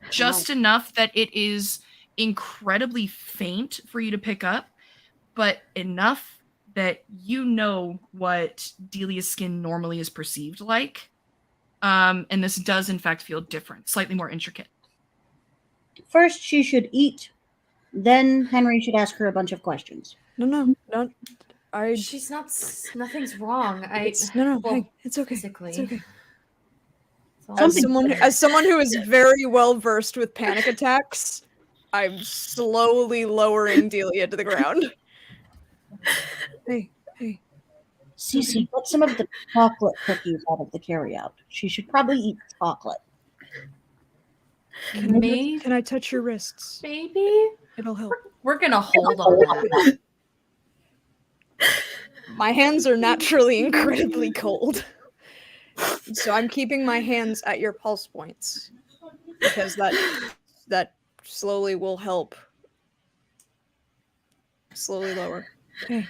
Just enough that it is incredibly faint for you to pick up, but enough that you know what Delia's skin normally is perceived like. And this does, in fact, feel different, slightly more intricate. First, she should eat. Then Henry should ask her a bunch of questions. No. She's not. Nothing's wrong. No. Well, Hey, it's okay. physically. It's okay. Something- As someone who is very well versed with panic attacks, I'm slowly lowering Delia to the ground. Hey. Cece, get some of the chocolate cookies out of the carryout. She should probably eat chocolate. Can I touch your wrists? Maybe It'll help. we're gonna hold on that. My hands are naturally incredibly cold. So I'm keeping my hands at your pulse points because that slowly will help. Slowly lower. Okay.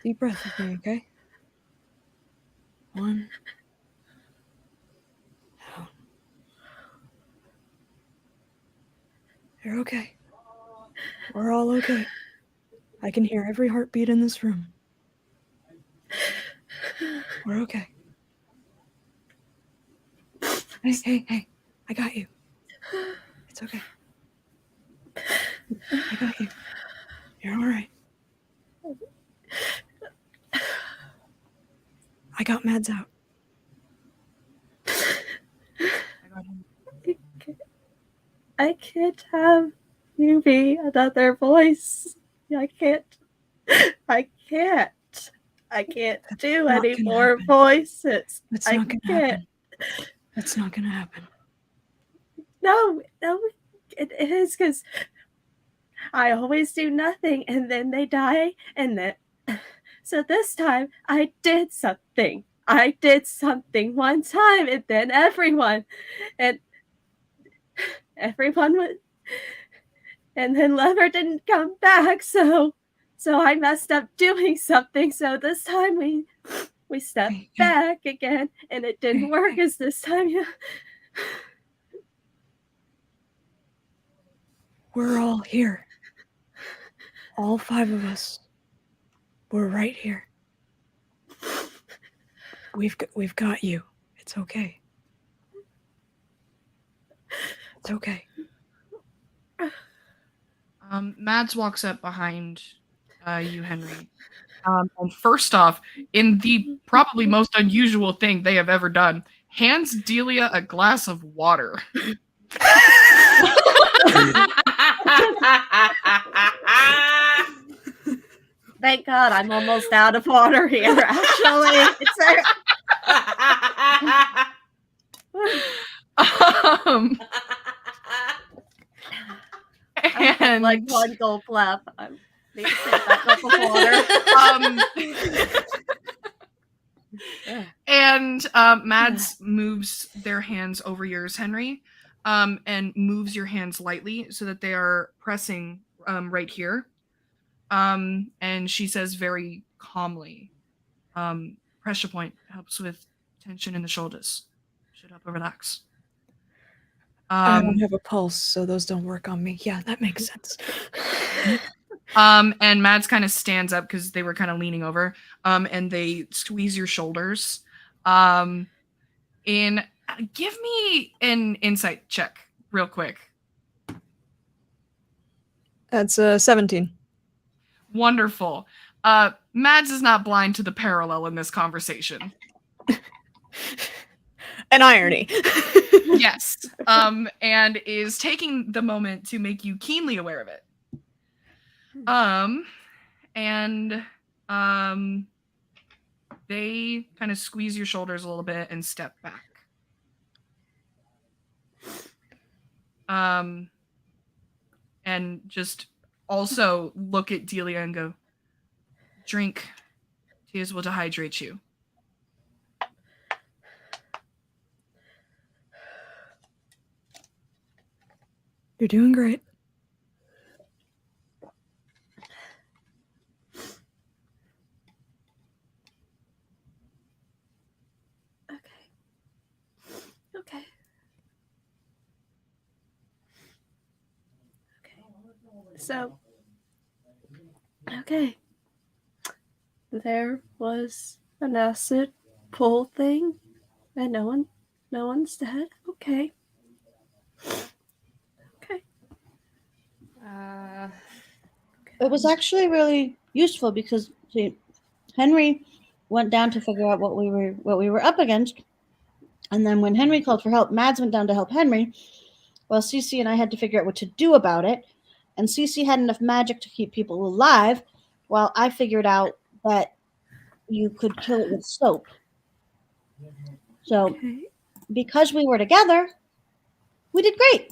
Deep breath with me, okay? 1. Down. You're okay. We're all okay. I can hear every heartbeat in this room. We're okay. Hey. I got you. It's okay. I got you. You're all right. I got Mads out. I can't have you be another voice. I can't do Not any gonna more happen. voices. That's I not gonna can't. happen. That's not gonna happen. No, it is because I always do nothing and then they die and then. So this time I did something. I did something one time and then everyone would. And then Lever didn't come back, so I messed up doing something. So this time we stepped back again, and it didn't work as this time. We're all here. All 5 of us. We're right here. We've got you. It's okay. It's okay. Mads walks up behind you, Henry. And first off, in the probably most unusual thing they have ever done, hands Delia a glass of water. Thank God I'm almost out of water here, actually. And like one gulp left. I need to save that gulp of water. And Mads moves their hands over yours, Henry, and moves your hands lightly so that they are pressing right here. And she says very calmly, pressure point helps with tension in the shoulders. Should help relax. I don't have a pulse, so those don't work on me. Yeah, that makes sense. And Mads kind of stands up because they were kind of leaning over, and they squeeze your shoulders. Give me an insight check real quick. That's 17. Wonderful. Mads is not blind to the parallel in this conversation. An irony. Yes. And is taking the moment to make you keenly aware of it. And they kind of squeeze your shoulders a little bit and step back. And just also look at Delia and go, drink. Tears will dehydrate you. You're doing great. Okay. So, okay. There was an acid pull thing, and no one's dead. Okay. Okay. It was actually really useful because Henry went down to figure out what we were up against, and then when Henry called for help, Mads went down to help Henry. Well, Cece and I had to figure out what to do about it, and Cece had enough magic to keep people alive, while I figured out that you could kill it with soap. So, because we were together, we did great.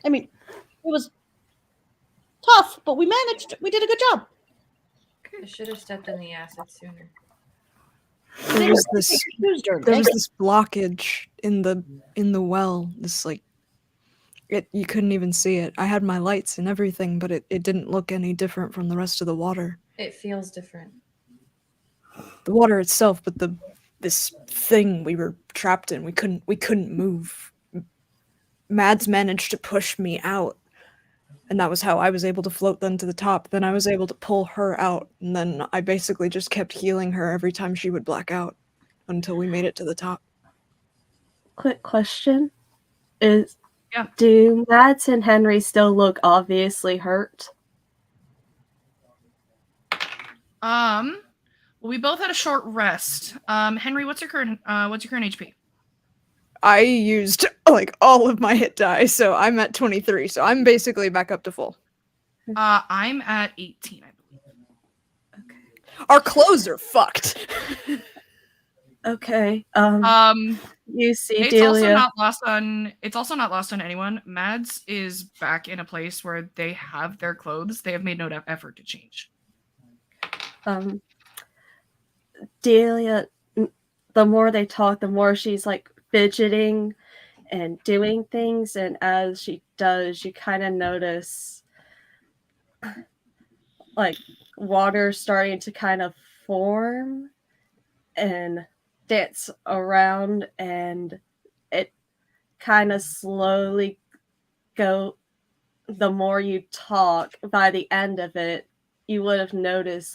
I mean, it was tough, but we managed. We did a good job. I should have stepped in the acid sooner. There was this blockage in the well. This you couldn't even see it. I had my lights and everything, but it didn't look any different from the rest of the water. It feels different. The water itself, but this thing we were trapped in, we couldn't move. Mads managed to push me out, and that was how I was able to float then to the top. Then I was able to pull her out, and then I basically just kept healing her every time she would black out until we made it to the top. Quick question. Do Mads and Henry still look obviously hurt? Well, we both had a short rest. Henry, what's your current HP? I used all of my hit die, so I'm at 23. So I'm basically back up to full. I'm at 18, I believe. Okay. Our clothes are fucked. Okay. You see, it's Delia. also not lost on anyone. Mads is back in a place where they have their clothes. They have made no effort to change. Delia, the more they talk, the more she's fidgeting and doing things, and as she does, you kind of notice water starting to kind of form and dance around, and it kind of slowly the more you talk, by the end of it, you would have noticed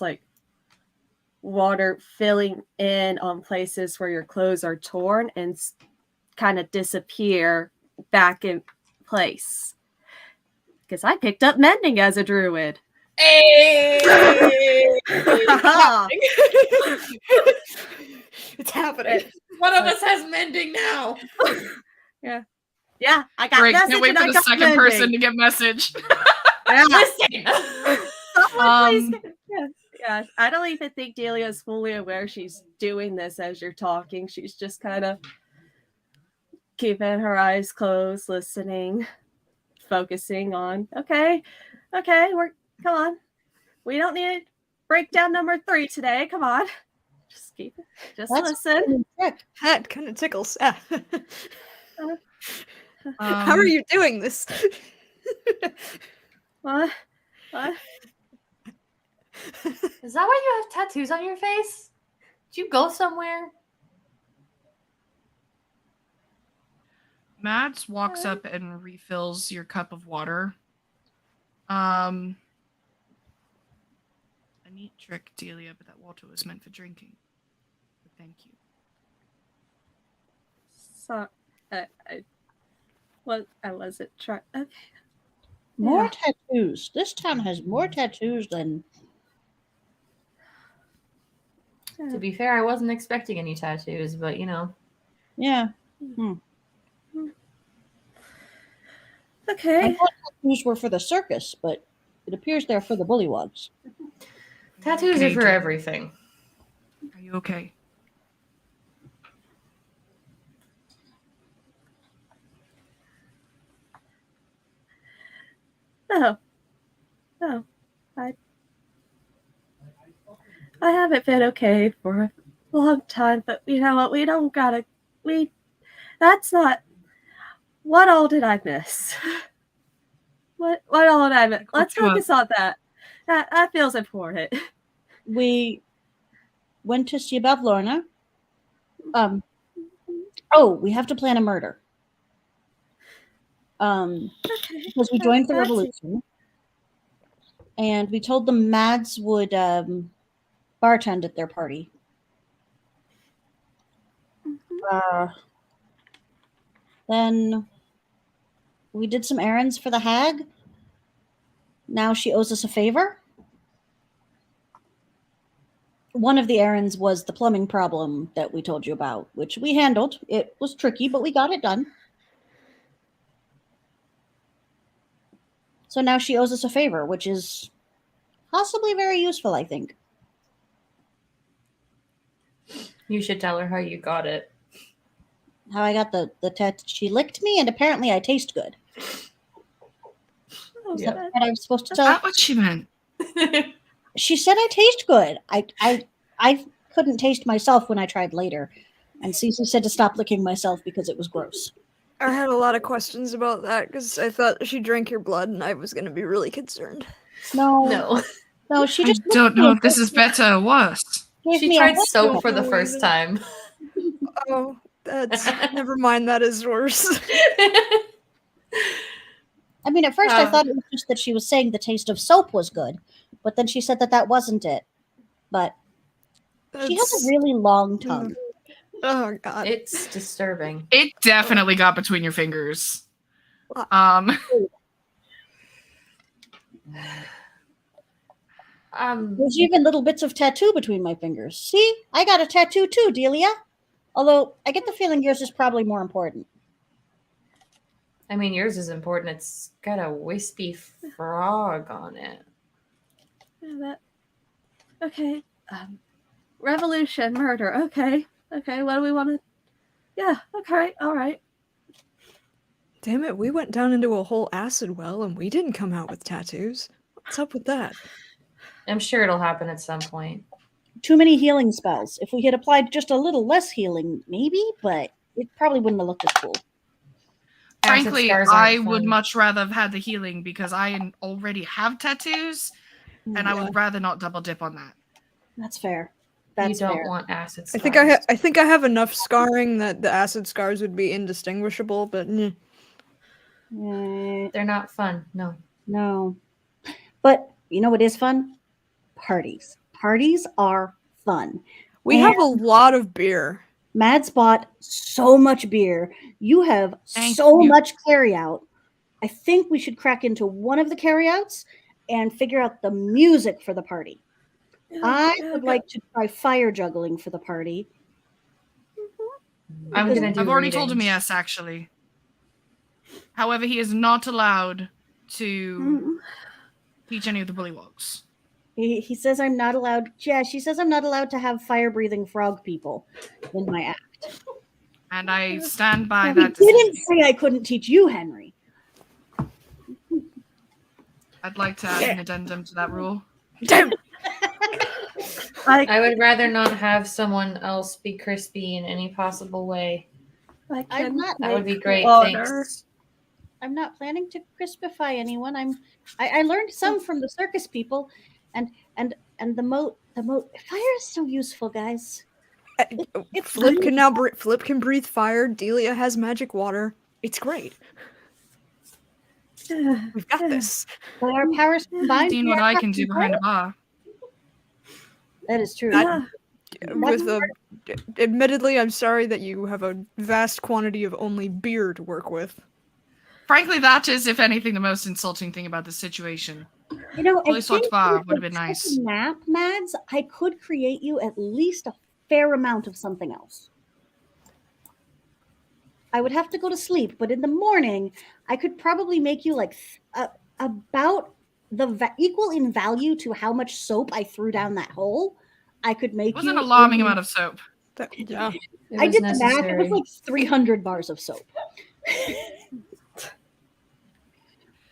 water filling in on places where your clothes are torn and kind of disappear back in place. Because I picked up mending as a druid. Hey! It's happening. One of us has mending now. Yeah, I got Great, message. can't wait for the second person to get message. Listen. Yeah, I don't even think Delia is fully aware she's doing this as you're talking. She's just kind of keeping her eyes closed, listening, focusing on, okay, come on. We don't need breakdown number 3 today. Come on. Just keep it. Just listen. That kind of tickles. How are you doing this? What? Is that why you have tattoos on your face? Did you go somewhere? Mads walks up and refills your cup of water. A neat trick, Delia, but that water was meant for drinking. But thank you. So, I wasn't trying. Okay. More tattoos. This town has more tattoos than. To be fair, I wasn't expecting any tattoos, but Yeah. I Okay. thought tattoos were for the circus, but it appears they're for the bullywogs. Tattoos Okay, are for Jane. everything. Are you okay? No. No. I haven't been okay for a long time, but you know what? We don't gotta. That's not. What all did I miss? What all did I miss? Let's focus on that. That feels important. We went to see about Lorna. Oh, we have to plan a murder. Okay. Because we joined the That's it. revolution, and we told them Mads would bartend at their party. Then we did some errands for the hag. Now she owes us a favor. One of the errands was the plumbing problem that we told you about, which we handled. It was tricky, but we got it done. So now she owes us a favor, which is possibly very useful, I think. You should tell her how you got it. How I got the she licked me, and apparently I taste good. Oh, Is Yeah. that what I was supposed to Is tell? that what she meant? She said I taste good. I couldn't taste myself when I tried later, and Cece said to stop licking myself because it was gross. I had a lot of questions about that because I thought she drank your blood and I was going to be really concerned. No, she I just don't know if this is better or worse. She tried soap for the first time. Oh, that's never mind. That is worse. I mean, at first I thought it was just that she was saying the taste of soap was good, but then she said that wasn't it. But she has a really long tongue. Oh god, It's disturbing. It definitely got between your fingers. There's even little bits of tattoo between my fingers. See, I got a tattoo too, Delia. Although I get the feeling yours is probably more important. I mean, yours is important. It's got a wispy frog on it. Yeah, okay. Revolution, murder. Okay. What do we want to? Yeah. Okay. All right. damn it! We went down into a whole acid well and we didn't come out with tattoos. What's up with that? I'm sure it'll happen at some point. Too many healing spells. If we had applied just a little less healing, maybe, but it probably wouldn't have looked as cool. Frankly, Acid scars I aren't would fun. much rather have had the healing because I already have tattoos, and I would rather not double dip on that. That's fair. You That's don't fair. want acid I scars. think I have enough scarring that the acid scars would be indistinguishable, but They're not fun. No. But you know what is fun? Parties. Parties are fun. we have a lot of beer. Mads bought so much beer. You have Thank so you. much carryout. I think we should crack into one of the carryouts and figure out the music for the party. I would like to try fire juggling for the party. I'm gonna do I've already told him readings. yes, actually. However, he is not allowed to teach any of the bullywogs. He says I'm not allowed. Yeah, she says I'm not allowed to have fire-breathing frog people in my act. And I stand by He that didn't decision. say I couldn't teach you, Henry. I'd like to add an addendum to that rule. I would rather not have someone else be crispy in any possible way. I'm not. That would be great. Honor. Thanks. I'm not planning to crispify anyone. I learned some from the circus people, and the moat. Fire is so useful, guys. It's Flip can now Flip can breathe fire. Delia has magic water. It's great. We've got this. By our powers combined. Seen we what are I can do Captain behind a Planet. bar. That is true. Yeah. Admittedly, I'm sorry that you have a vast quantity of only beer to work with. Frankly, that is, if anything, the most insulting thing about this situation. You know, Fully I stocked think bar with would have a been nice. second Nap, Mads, I could create you at least a fair amount of something else. I would have to go to sleep, but in the morning, I could probably make you like about equal in value to how much soap I threw down that hole. I could make It was you an alarming amount of soap. Yeah. I did the math. It was like 300 bars of soap.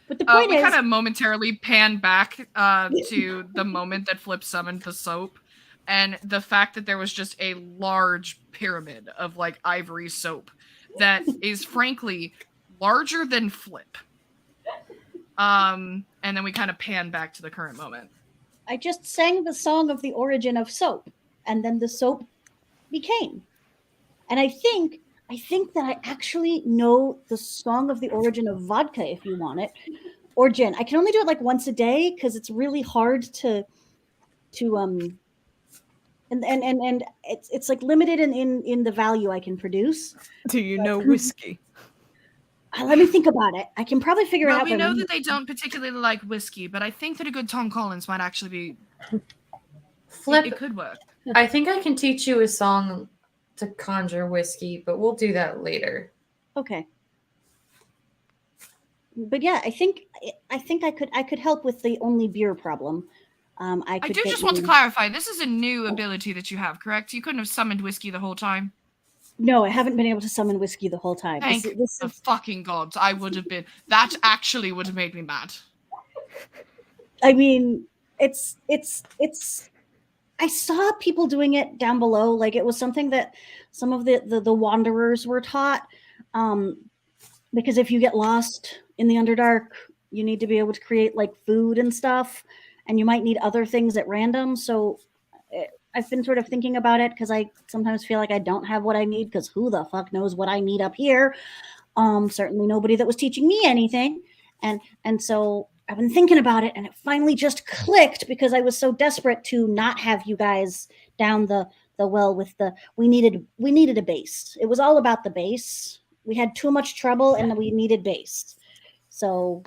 But the point we is, kind of momentarily pan back to the moment that Flip summoned the soap, and the fact that there was just a large pyramid of like ivory soap that is frankly larger than Flip. And then we kind of pan back to the current moment. I just sang the song of the origin of soap, and then the soap became. And I think that I actually know the song of the origin of vodka if you want it, or gin. I can only do it like once a day because it's really hard to and it's like limited in the value I can produce. Do you know whiskey? Let me think about it. I can probably figure it out. We know that they don't particularly like whiskey, but I think that a good Tom Collins might actually be. Flip. It could work. I think I can teach you a song to conjure whiskey, but we'll do that later. Okay. But yeah, I think I could help with the only beer problem. I do just want to clarify. This is a new ability that you have, correct? You couldn't have summoned whiskey the whole time. No, I haven't been able to summon whiskey the whole time. Thank the fucking gods. I would have been. That actually would have made me mad. I mean, it's. I saw people doing it down below. Like it was something that some of the wanderers were taught. Because if you get lost in the Underdark, you need to be able to create like food and stuff, and you might need other things at random. So I've been sort of thinking about it because I sometimes feel like I don't have what I need because who the fuck knows what I need up here? Certainly nobody that was teaching me anything. And so I've been thinking about it and it finally just clicked because I was so desperate to not have you guys down the well with we needed a base. It was all about the base. We had too much trouble and we needed base. So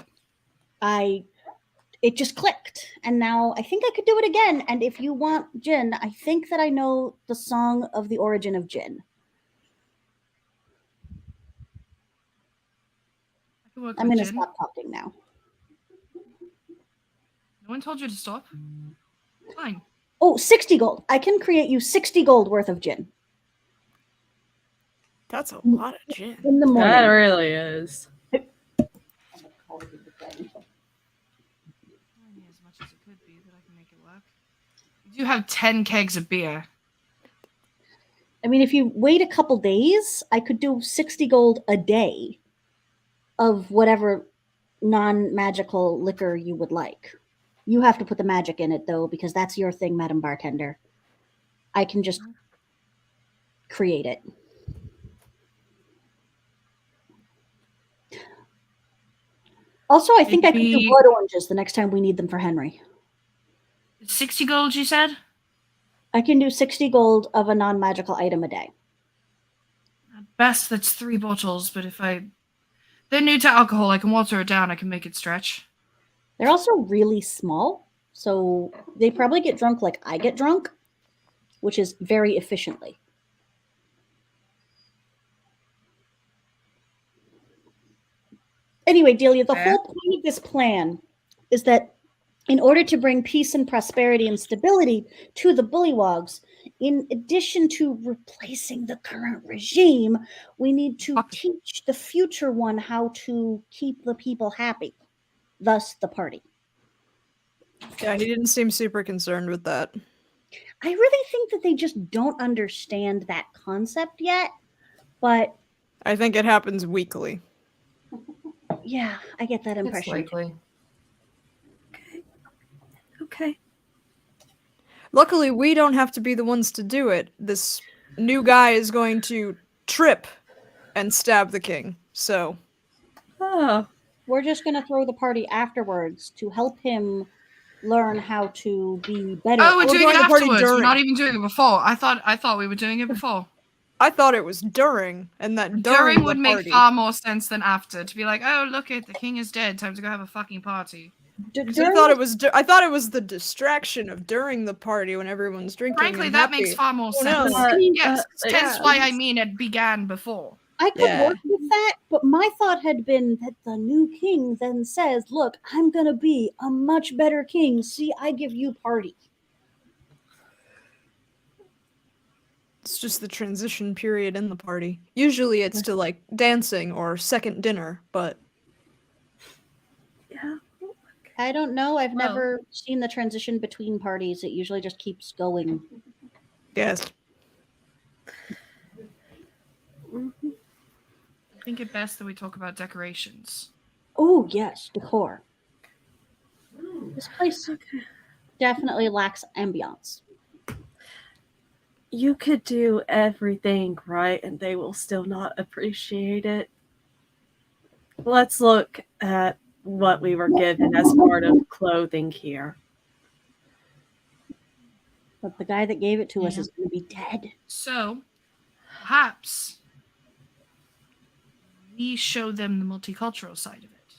it just clicked. And now I think I could do it again. And if you want gin, I think that I know the song of the origin of gin. I'm going to stop talking now. No one told you to stop. Fine. Oh, 60 gold. I can create you 60 gold worth of gin. That's a lot of gin. In the morning. That really is. As much as it could be, but I can make it work. You do have 10 kegs of beer. I mean, if you wait a couple days, I could do 60 gold a day of whatever non-magical liquor you would like. You have to put the magic in it, though, because that's your thing, Madam Bartender. I can just create it. Also, I think I could do blood oranges the next time we need them for Henry. 60 gold, you said? I can do 60 gold of a non-magical item a day. At best, that's 3 bottles, but if they're new to alcohol, I can water it down, I can make it stretch. They're also really small, so they probably get drunk like I get drunk, which is very efficiently. Anyway, Delia, the whole point of this plan is that in order to bring peace and prosperity and stability to the Bullywogs, in addition to replacing the current regime, we need to teach the future one how to keep the people happy, thus the party. Yeah, he didn't seem super concerned with that. I really think that they just don't understand that concept yet, but... I think it happens weekly. Yeah, I get that impression. It's likely. Okay. Luckily, we don't have to be the ones to do it. This new guy is going to trip and stab the king, so... Oh. We're just going to throw the party afterwards to help him learn how to be better. Oh, we're doing it afterwards. We're not even doing it before. I thought we were doing it before. I thought it was during, and that during would make far more sense than after. To be like, oh, look it, the king is dead. Time to go have a fucking party. I thought it was the distraction of during the party when everyone's drinking. Frankly, that makes far more sense. Yes, that's why I mean it began before. I could Yeah. work with that, but my thought had been that the new king then says, "Look, I'm gonna be a much better king. See, I give you party." It's just the transition period in the party. Usually it's to like dancing or second dinner, but Yeah. I don't know. I've Well- never seen the transition between parties. It usually just keeps going. yes. I think it best that we talk about decorations. Oh yes, decor. This place definitely lacks ambiance. You could do everything right and they will still not appreciate it. Let's look at what we were given as part of clothing here. But the guy that gave it to us Yeah. is going to be dead. So, perhaps we show them the multicultural side of it.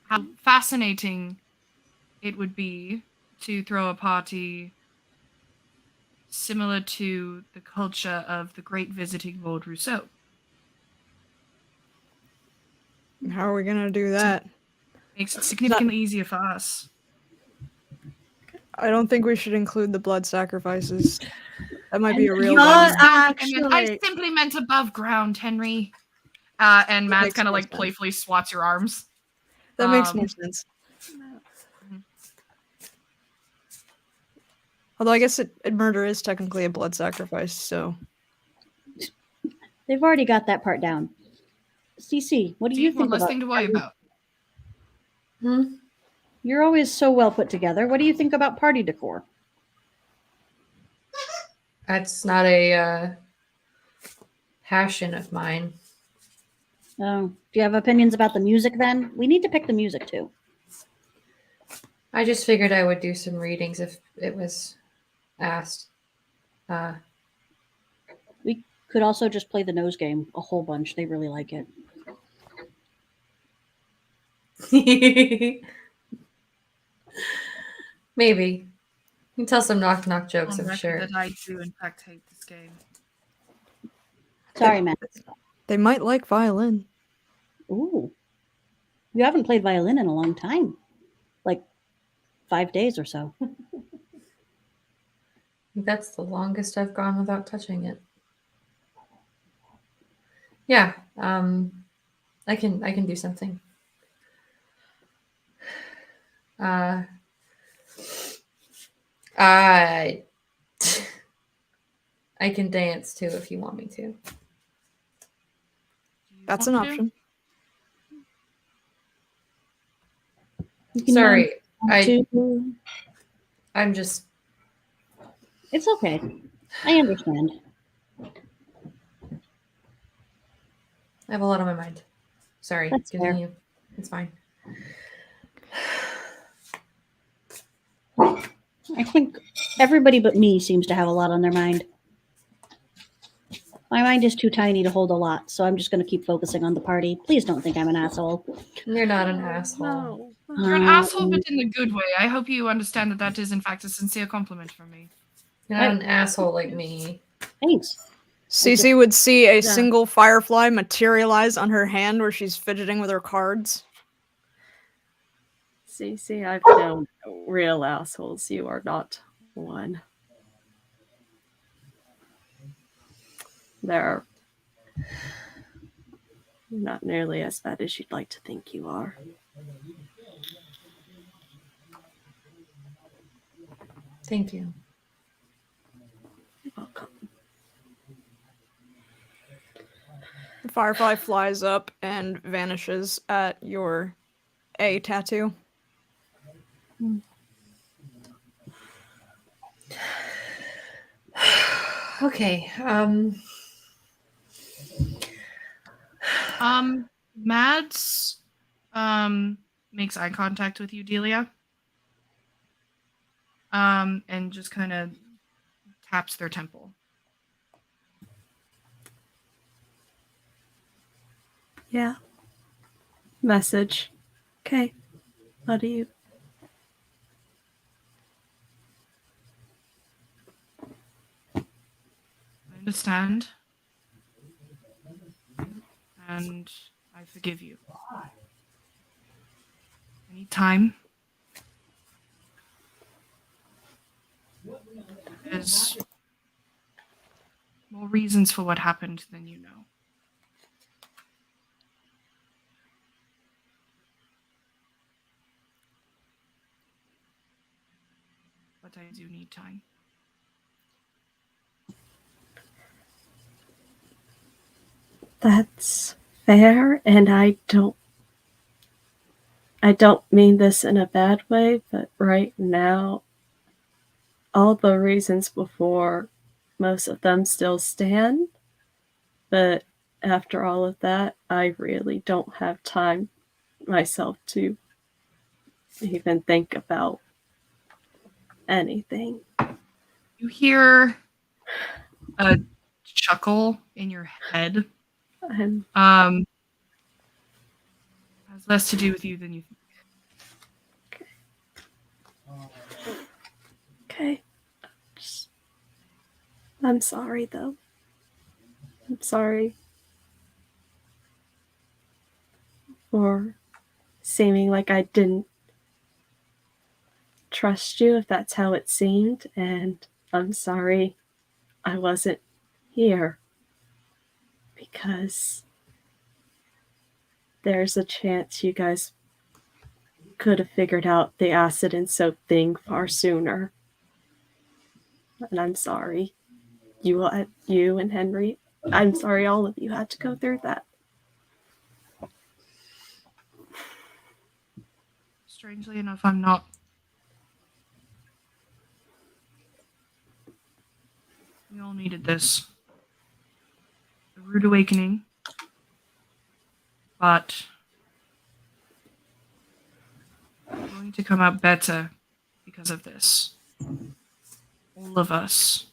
How fascinating it would be to throw a party similar to the culture of the great visiting Lord Rousseau. How are we gonna do that? Makes it significantly easier for us. I don't think we should include the blood sacrifices. That might be a real Not bummer. I simply meant above ground, Henry. And Mads makes kind of more like sense. playfully swats your arms. That makes Um, more sense. Although I guess murder is technically a blood sacrifice, so They've already got that part down. CC, what do See, you one think less about? thing to worry about. You're always so well put together. What do you think about party decor? That's not a passion of mine. Do you have opinions about the music then? We need to pick the music too. I just figured I would do some readings if it was asked. We could also just play the nose game a whole bunch. They really like it. Maybe. You can tell some knock knock jokes, On I'm record sure. that I do in fact hate this game. Sorry, Matt. they might like violin. Ooh. You haven't played violin in a long time. Like 5 days or so. That's the longest I've gone without touching it. Yeah, I can do something. I I can dance too if you want me to. Do you That's an want to? option. You can Sorry, learn I'm just It's okay. I understand. I have a lot on my mind. Sorry, That's fair. continue. It's fine. I think everybody but me seems to have a lot on their mind. My mind is too tiny to hold a lot, so I'm just going to keep focusing on the party. Please don't think I'm an asshole. You're not an asshole. No. You're an asshole, but in the good way. I hope you understand that that is, in fact, a sincere compliment from me. You're not an asshole like me. Thanks. Cece would see a Yeah. single firefly materialize on her hand where she's fidgeting with her cards. See, I've known real assholes. You are not one. They're not nearly as bad as you'd like to think you are. Thank you. You're welcome. The firefly flies up and vanishes at your A tattoo. Okay. Mads makes eye contact with you, Delia. And just kind of taps their temple. Yeah. Message. Okay. How do you? I understand. And I forgive you. I need time. There's more reasons for what happened than you know. But I do need time. That's fair, and I don't mean this in a bad way, but right now, all the reasons before, most of them still stand. But after all of that, I really don't have time myself to even think about anything. You hear a chuckle in your head. And Has less to do with you than you think. okay. I'm sorry, though. I'm sorry for seeming like I didn't trust you, if that's how it seemed, and I'm sorry I wasn't here, because there's a chance you guys could have figured out the acid and soap thing far sooner. And I'm sorry. You and Henry, I'm sorry all of you had to go through that. Strangely enough, I'm not. We all needed this. The rude awakening. But we're going to come out better because of this. All of us.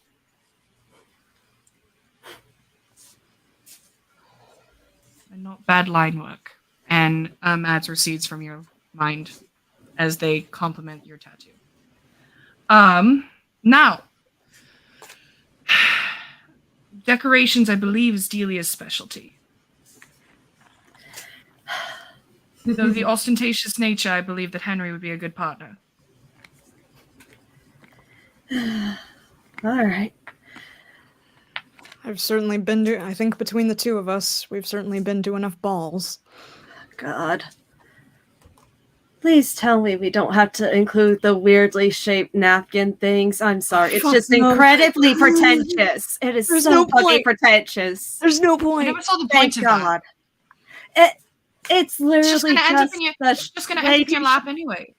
And not bad line work. And ads recedes from your mind as they compliment your tattoo. Now, decorations, I believe, is Delia's specialty. Though the ostentatious nature, I believe that Henry would be a good partner. All right. I've certainly been to, I think between the two of us, we've certainly been to enough balls. God. Please tell me we don't have to include the weirdly shaped napkin things. I'm sorry. It's just incredibly pretentious. It is so fucking pretentious. There's no I point. never saw the Thank point of that. God. It's literally It's just gonna end up in your lap anyway.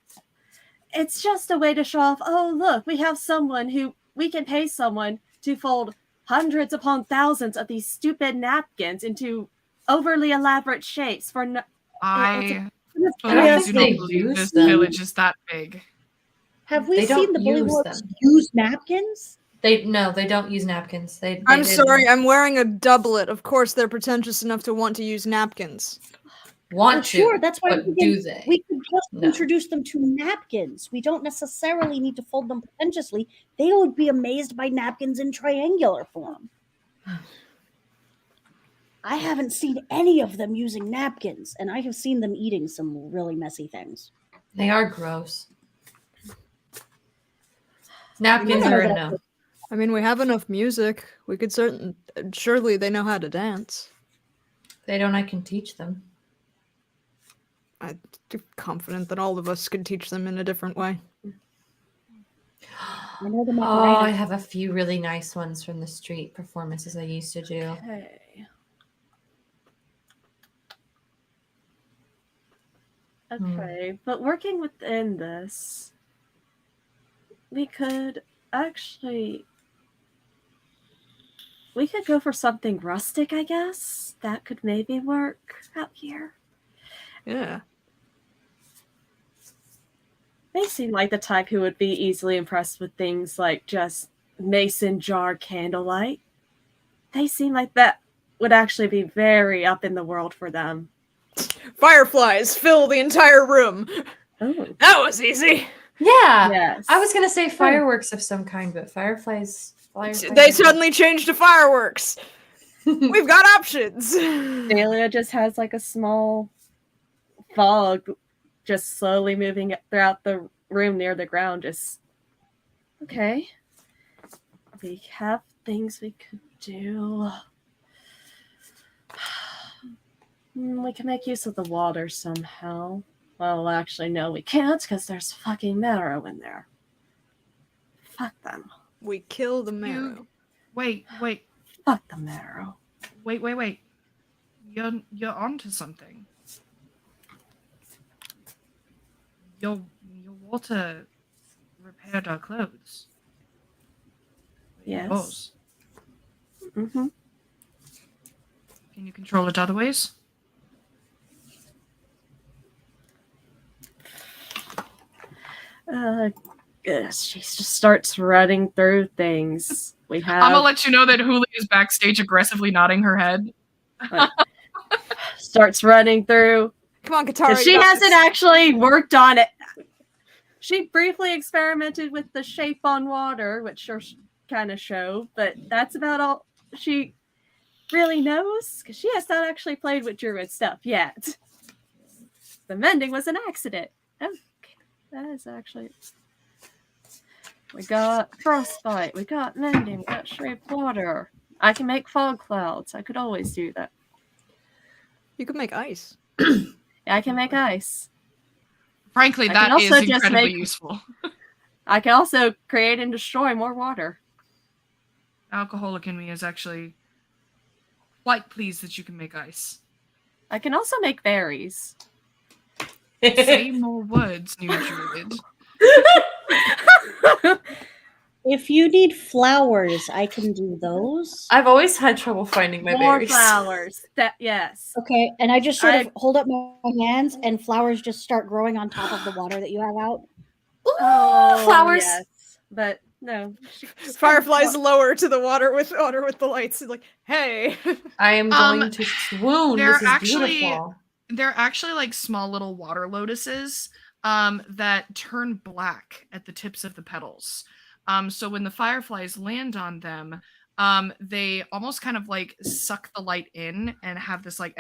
It's just a way to show off, oh, look, we have someone who, we can pay someone to fold hundreds upon thousands of these stupid napkins into overly elaborate shapes for I don't think they believe use this them. village is that big. Have we They seen don't the use bullywugs them. use napkins? They don't use napkins. I'm sorry, I'm wearing a doublet. Of course they're pretentious enough to want to use napkins. Want to, Sure, that's why but do they? we could just No. introduce them to napkins. We don't necessarily need to fold them pretentiously. They would be amazed by napkins in triangular form. I haven't seen any of them using napkins, and I have seen them eating some really messy things. They are gross. Napkins are a no. I mean, we have enough music. We could surely they know how to dance. If they don't, I can teach them. I'm confident that all of us could teach them in a different way. I know the Oh, I Macarena. have a few really nice ones from the street performances I used to do. Okay, but working within this, we could go for something rustic, I guess. That could maybe work out here. Yeah. They seem like the type who would be easily impressed with things like just mason jar candlelight. They seem like that would actually be very up in the world for them. Fireflies fill the entire room. Oh, That was easy. Yeah. yes. I was gonna say fireworks of some kind, but fireflies. They suddenly changed to fireworks. We've got options. Dahlia just has like a small fog just slowly moving throughout the room near the ground. Just okay. We have things we could do. We can make use of the water somehow. Well, actually, no, we can't because there's fucking marrow in there. Fuck them. We kill the marrow. Wait. Fuck the marrow. Wait. You're onto something. Your water repaired our clothes. Yes. Yours. Mm-hmm. Can you control it other ways? She just starts running through things. We have. I'm gonna let you know that Huli is backstage aggressively nodding her head. Starts running through. Come on, Katara. She hasn't actually worked on it. She briefly experimented with the shape on water, which sure kind of showed, but that's about all she really knows because she has not actually played with druid stuff yet. The mending was an accident. Okay, that is actually. We got frostbite. We got mending. We got shaped water. I can make fog clouds. I could always do that. You could make ice. I can make ice. Frankly, that is incredibly useful. I can also create and destroy more water. Alcoholic in me is actually quite pleased that you can make ice. I can also make berries. Say more words, new druid. If you need flowers, I can do those. I've always had trouble finding my More berries. flowers. Yes. Okay, and I just sort of hold up my hands, and flowers just start growing on top of the water that you have out. Ooh, flowers. Yes. But no. Fireflies lower to the water with the lights. Like, hey. I am going to swoon. This is beautiful. They're actually like small little water lotuses that turn black at the tips of the petals. So when the fireflies land on them, they almost kind of like suck the light in and have this like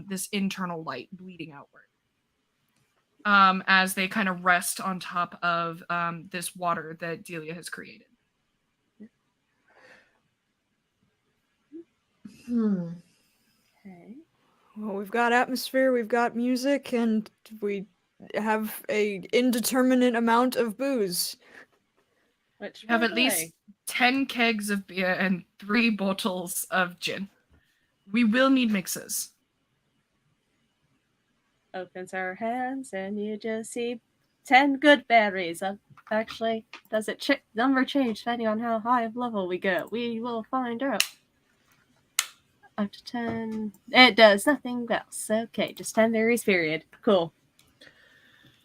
this internal light bleeding outward as they kind of rest on top of this water that Delia has created. Okay. Well, we've got atmosphere, we've got music, and we have a indeterminate amount of booze. Which we have at least 10 kegs of beer and 3 bottles of gin. We will need mixes. Opens her hands and you just see 10 good berries. Actually, does it number change depending on how high of level we go? We will find out. Up to 10. It does nothing else. Okay, just 10 berries, period. Cool.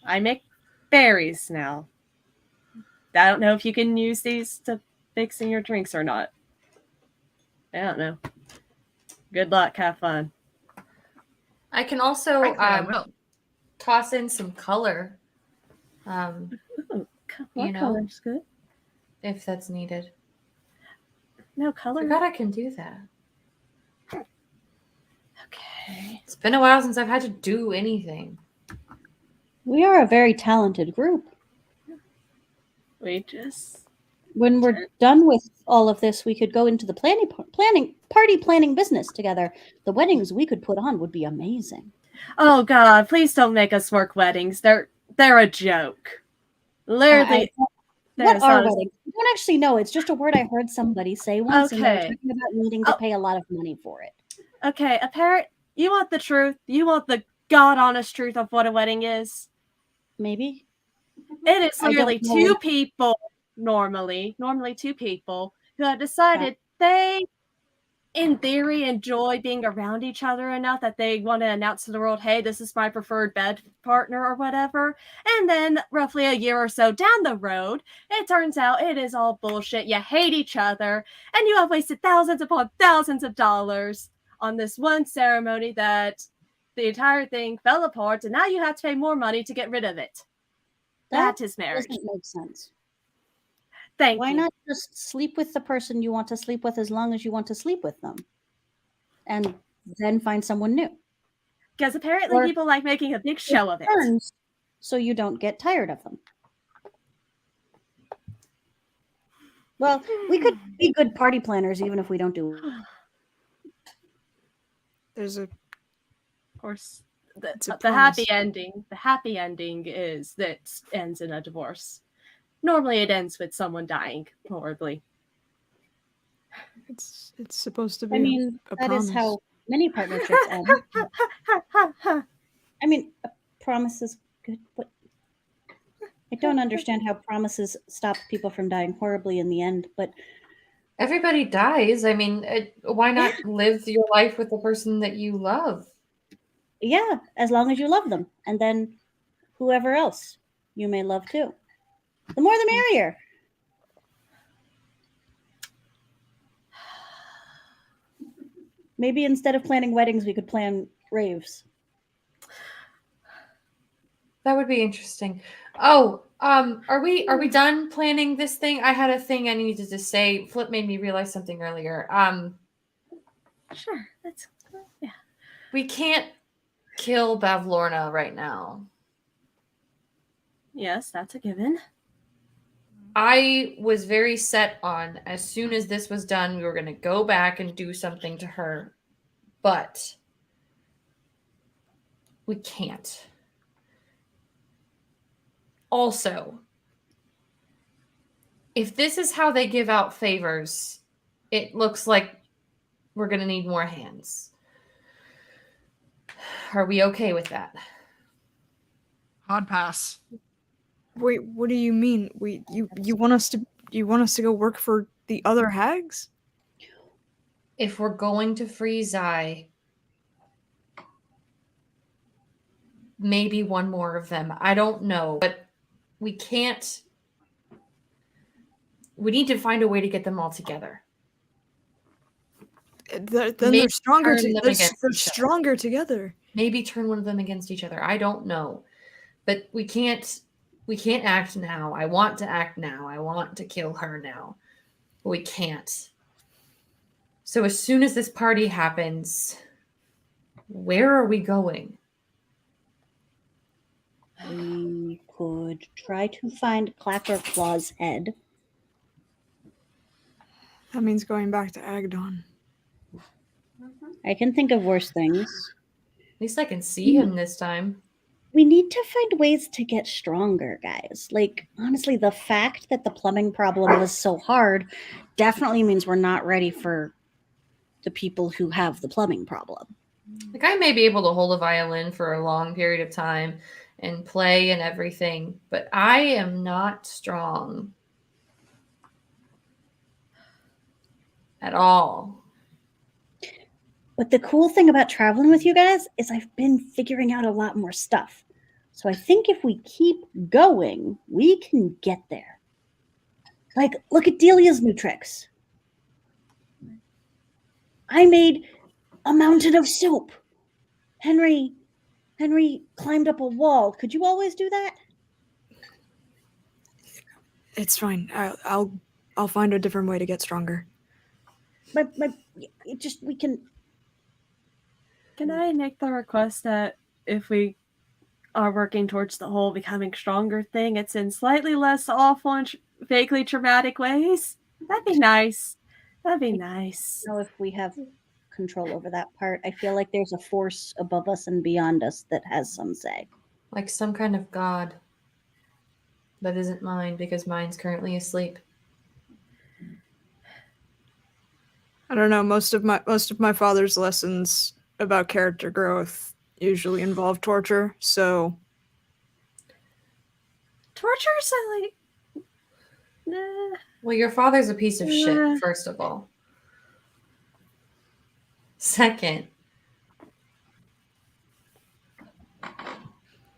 I make berries now. I don't know if you can use these to mix in your drinks or not. I don't know. Good luck. Have fun. I can also toss in some color. What color's good? If that's needed. No color. I forgot I can do that. Okay. It's been a while since I've had to do anything. We are a very talented group. We just... When we're done with all of this, we could go into the party planning business together. The weddings we could put on would be amazing. Oh God, please don't make us work weddings. They're a joke. Literally. What are weddings? I don't actually know. It's just a word I heard somebody say once, and they were talking about needing to pay a lot of money for it. Okay, you want the truth? You want the God-honest truth of what a wedding is? Maybe. It is literally two people, normally 2 people, who have decided they, in theory, enjoy being around each other enough that they want to announce to the world, hey, this is my preferred bed partner or whatever. And then roughly a year or so down the road, it turns out it is all bullshit. You hate each other, and you have wasted thousands upon thousands of dollars on this one ceremony that the entire thing fell apart, and now you have to pay more money to get rid of it. That is marriage. Doesn't make sense. Why not just sleep with the person you want to sleep with as long as you want to sleep with them? and then find someone new. Because apparently Or people like making a big show of it. Turns so you don't get tired of them. Well, we could be good party planners even if we don't do. There's a Of course, It's a the happy promise. ending. The happy ending is that ends in a divorce. Normally, it ends with someone dying horribly. it's supposed to be. I mean, a that promise. is how many partnerships end. I mean, a promise is good, but I don't understand how promises stop people from dying horribly in the end. But Everybody dies. I mean, why not live your life with the person that you love? yeah, as long as you love them, and then whoever else you may love too. The more the merrier. Maybe instead of planning weddings, we could plan raves. That would be interesting. Oh, are we done planning this thing? I had a thing I needed to say. Flip made me realize something earlier. Sure, that's yeah. We can't kill Bavlorna right now. Yes, that's a given. I was very set on, as soon as this was done, we were going to go back and do something to her. But we can't. Also, if this is how they give out favors, it looks like we're going to need more hands. Are we okay with that? Hard pass. Wait, what do you mean? You want us to go work for the other hags? If we're going to free Zai, maybe one more of them. I don't know, but we can't. We need to find a way to get them all together. Then Maybe they're stronger. turn them They're against each other. stronger together. Maybe turn one of them against each other. I don't know, but we can't act now. I want to act now. I want to kill her now, but we can't. So as soon as this party happens, where are we going? We could try to find Clacker Claw's head. That means going back to Agdon. I can think of worse things. At least I can see him this time. We need to find ways to get stronger, guys. Like, honestly, the fact that the plumbing problem was so hard definitely means we're not ready for the people who have the plumbing problem. Like, I may be able to hold a violin for a long period of time and play and everything, but I am not strong at all. But the cool thing about traveling with you guys is I've been figuring out a lot more stuff. So I think if we keep going, we can get there. Like, look at Delia's new tricks. I made a mountain of soap. Henry climbed up a wall. Could you always do that? It's fine. I'll find a different way to get stronger. We can. Can I make the request that if we are working towards the whole becoming stronger thing, it's in slightly less awful and vaguely traumatic ways? That'd be nice. That'd be nice. I don't know if we have control over that part. I feel like there's a force above us and beyond us that has some say. Like some kind of god that isn't mine because mine's currently asleep. I don't know. Most of my father's lessons about character growth usually involve torture. So Torture is like, nah. Well, your father's a piece of shit, first of all. Second,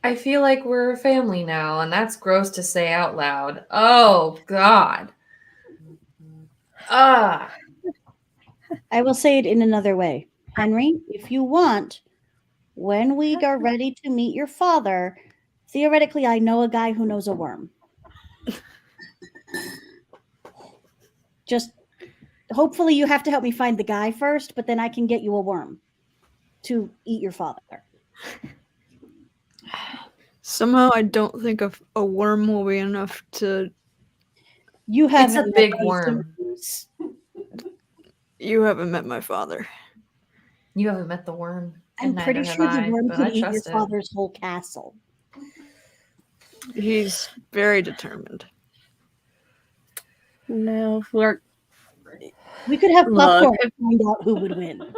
I feel like we're a family now, and that's gross to say out loud. Oh, God. Ah. I will say it in another way. Henry, if you want, when we are ready to meet your father, theoretically, I know a guy who knows a worm. Just hopefully you have to help me find the guy first, but then I can get you a worm to eat your father. Somehow I don't think a worm will be enough to. You It's haven't a met big these worm. humans. You haven't met my father. You haven't met the worm. I'm And pretty neither have sure the I, worm but could I eat your trust it. father's whole castle. He's very determined. No, We could have Look, popcorn and find out who would win.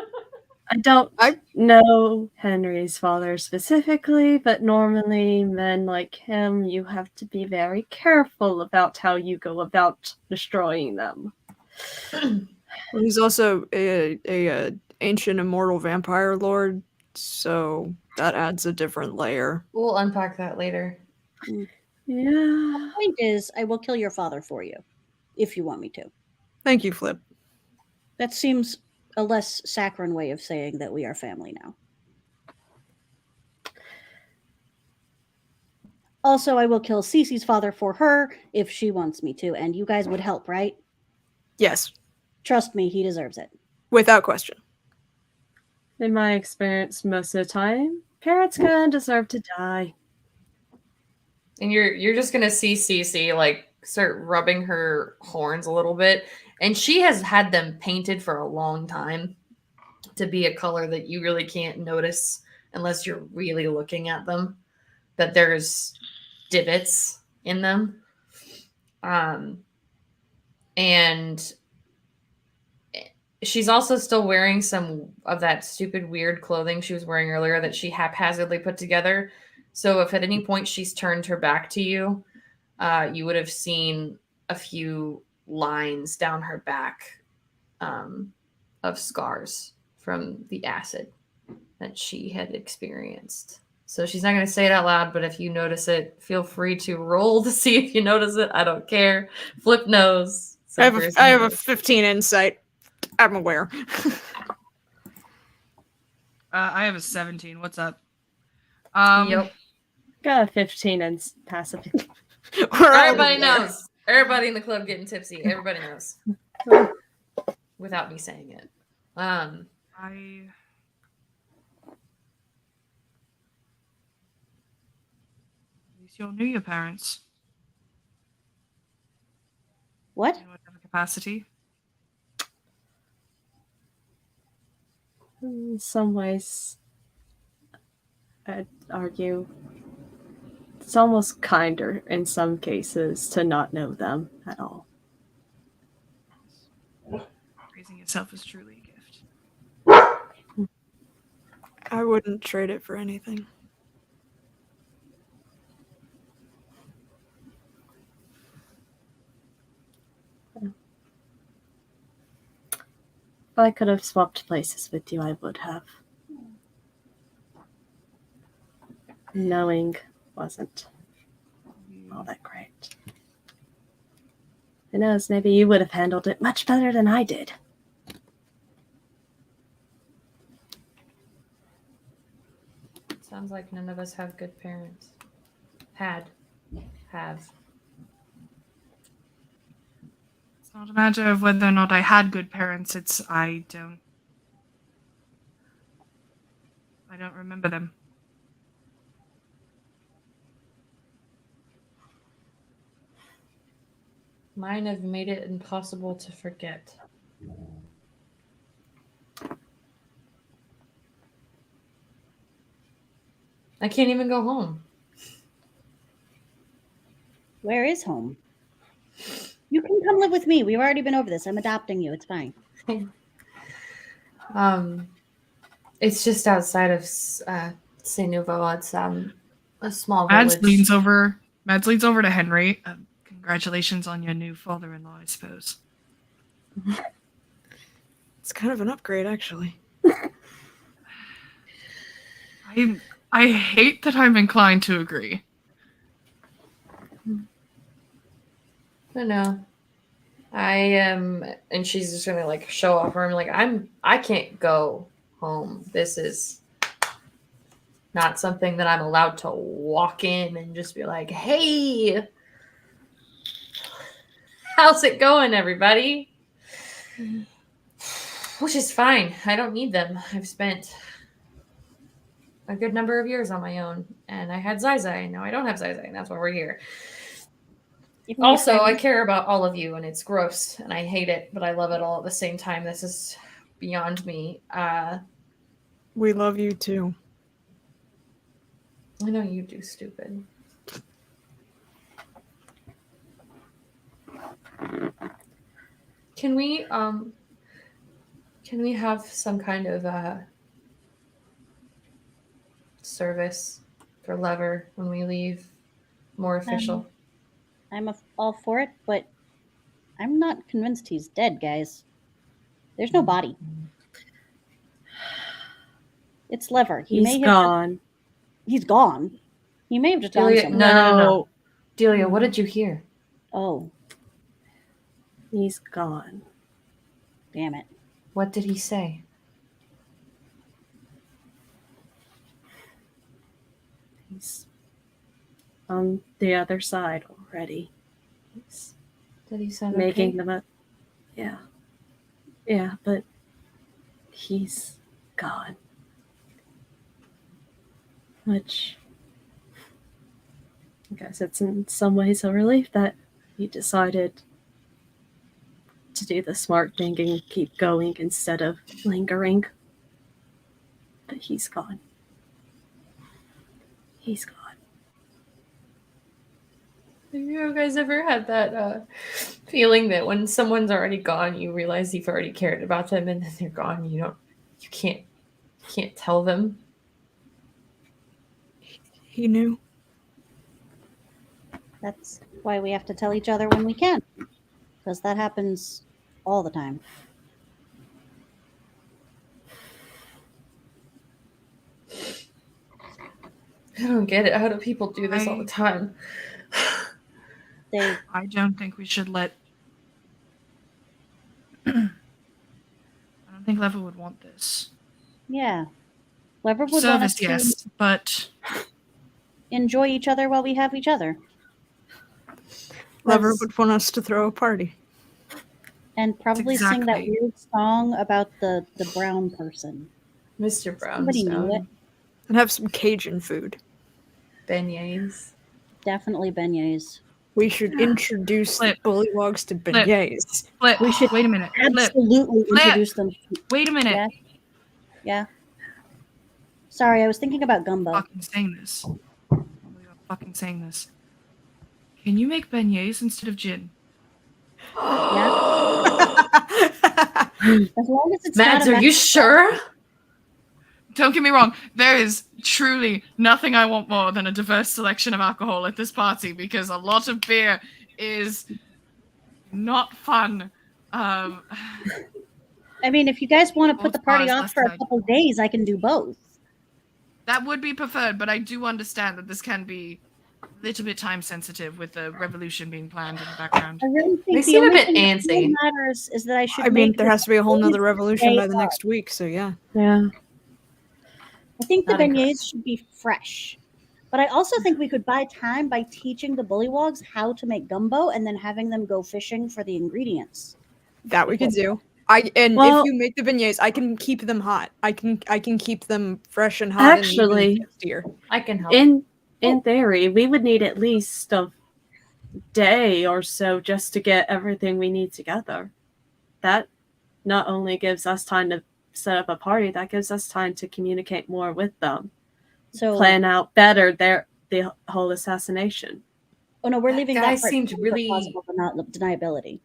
I don't I- know Henry's father specifically, but normally men like him, you have to be very careful about how you go about destroying them. Well, he's also a ancient immortal vampire lord, so that adds a different layer. We'll unpack that later. Yeah. The point is, I will kill your father for you, if you want me to. Thank you, Flip. That seems a less saccharine way of saying that we are family now. Also, I will kill Cece's father for her if she wants me to, and you guys would help, right? Yes, Trust me, he deserves it. without question. In my experience, most of the time, parents gonna deserve to die. And you're just gonna see Cece like start rubbing her horns a little bit. And she has had them painted for a long time to be a color that you really can't notice unless you're really looking at them. That there's divots in them. And she's also still wearing some of that stupid weird clothing she was wearing earlier that she haphazardly put together. So if at any point she's turned her back to you, you would have seen a few lines down her back of scars from the acid that she had experienced. So she's not going to say it out loud, but if you notice it, feel free to roll to see if you notice it. I don't care. Flip knows. I have a 15 insight. I'm aware. I have a 17. What's up? Yep. Got a 15 and passive. Everybody knows. Everybody in the club getting tipsy. Everybody knows. Without me saying it. I At least you all knew your parents What? in whatever capacity. In some ways, I'd argue it's almost kinder in some cases to not know them at all. Raising yourself is truly a gift. I wouldn't trade it for anything. If I could have swapped places with you, I would have. Knowing wasn't all that great. Who knows, maybe you would have handled it much better than I did. Sounds like none of us have good parents. Have. It's not a matter of whether or not I had good parents, it's I don't remember them. Mine have made it impossible to forget. I can't even go home. Where is home? You can come live with me. We've already been over this. I'm adopting you. It's fine. It's just outside of Saint Nouveau. It's a small Mads village. leans over to Henry. Congratulations on your new father-in-law, I suppose. It's kind of an upgrade, actually. I hate that I'm inclined to agree. I know. I am, and she's just gonna like show off her. I'm like, I can't go home. This is not something that I'm allowed to walk in and just be like, hey, how's it going, everybody? Which is fine. I don't need them. I've spent a good number of years on my own, and I had Zai, and now I don't have Zai, and that's why we're here. Even your Also, I friends- care about all of you, and it's gross, and I hate it, but I love it all at the same time. This is beyond me. We love you too. I know you do, stupid. Can we have some kind of service for Lever when we leave? More official. I'm all for it, but I'm not convinced he's dead, guys. There's no body. It's Lever. He's gone. He's gone. He may have just gone Delia, somewhere. no. Delia, what did you hear? Oh, He's gone. damn it. What did he say? He's on the other side already. He's Did he sound making okay? them up. Yeah. Yeah, but he's gone. Which I guess it's in some ways a relief that he decided to do the smart thing and keep going instead of lingering. But he's gone. He's gone. Have you guys ever had that feeling that when someone's already gone, you realize you've already cared about them, and then they're gone? You can't tell them. He knew. That's why we have to tell each other when we can. Because that happens all the time. I don't get it. How do people do this all the time? They I don't think we should let. I don't think Lever would want this. Yeah. Lever would want us Service, to yes, but enjoy each other while we have each other. Lever Let's- would want us to throw a party. And probably sing that exactly. weird song about the brown person. Mr. Brownstone. Somebody knew it. And have some Cajun food. Beignets. Definitely beignets. We should introduce Flip. the bullywogs to Flip. beignets. Flip. We should Wait a minute. Flip. Absolutely Flip. introduce them. Wait a minute. Yeah. Yeah. Sorry, I was thinking about gumbo. Fucking saying this. I'm fucking saying this. Can you make beignets instead of gin? Yeah. As long as it's Mads, not a are you sure? Don't get me wrong. There is truly nothing I want more than a diverse selection of alcohol at this party, because a lot of beer is not fun. I mean, if you guys want to put Both the party bars off left for a side. couple days, I can do both. That would be preferred, but I do understand that this can be a little bit time sensitive with the revolution being planned in the background. I really think They the seem a only bit thing that antsy. really matters is that I should I mean, make there this has to be a whole nother revolution day by the up. next week, so yeah. Yeah. I think the Not incorrect. beignets should be fresh. But I also think we could buy time by teaching the bullywogs how to make gumbo and then having them go fishing for the ingredients. That we could do. Well- If you make the beignets, I can keep them hot. I can keep them fresh and hot. Actually- and next year. I can help. In theory, we would need at least a day or so just to get everything we need together. That not only gives us time to set up a party, that gives us time to communicate more with them, So plan out better the whole assassination. oh no, we're That leaving guy that part seemed for really- plausible deniability.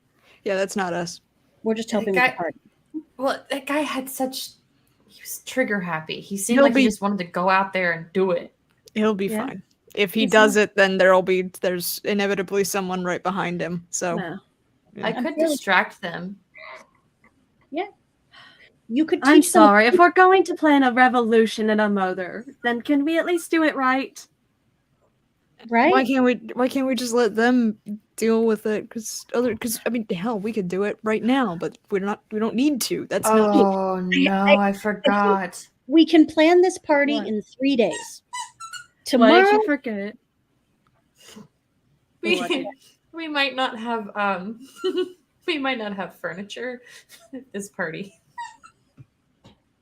Yeah, that's not us. We're just The helping guy- with the party. Well, that guy had such. He was trigger happy. He seemed He'll like he be- just wanted to go out there and do it. He'll be Yeah. fine. If he He's does it, then there's inevitably someone right behind him. So Yeah. I I'm could fairly- distract them. You could teach I'm them sorry. If we're going to plan a revolution and a murder, then can we at least do it right? right? why can't we just let them deal with it? Because I mean, hell, we could do it right now, but we don't need to. That's not. Oh no, I forgot. We can plan this party What? in 3 days. What Tomorrow, did you forget? What We, did- we might not have We might not have furniture at this party.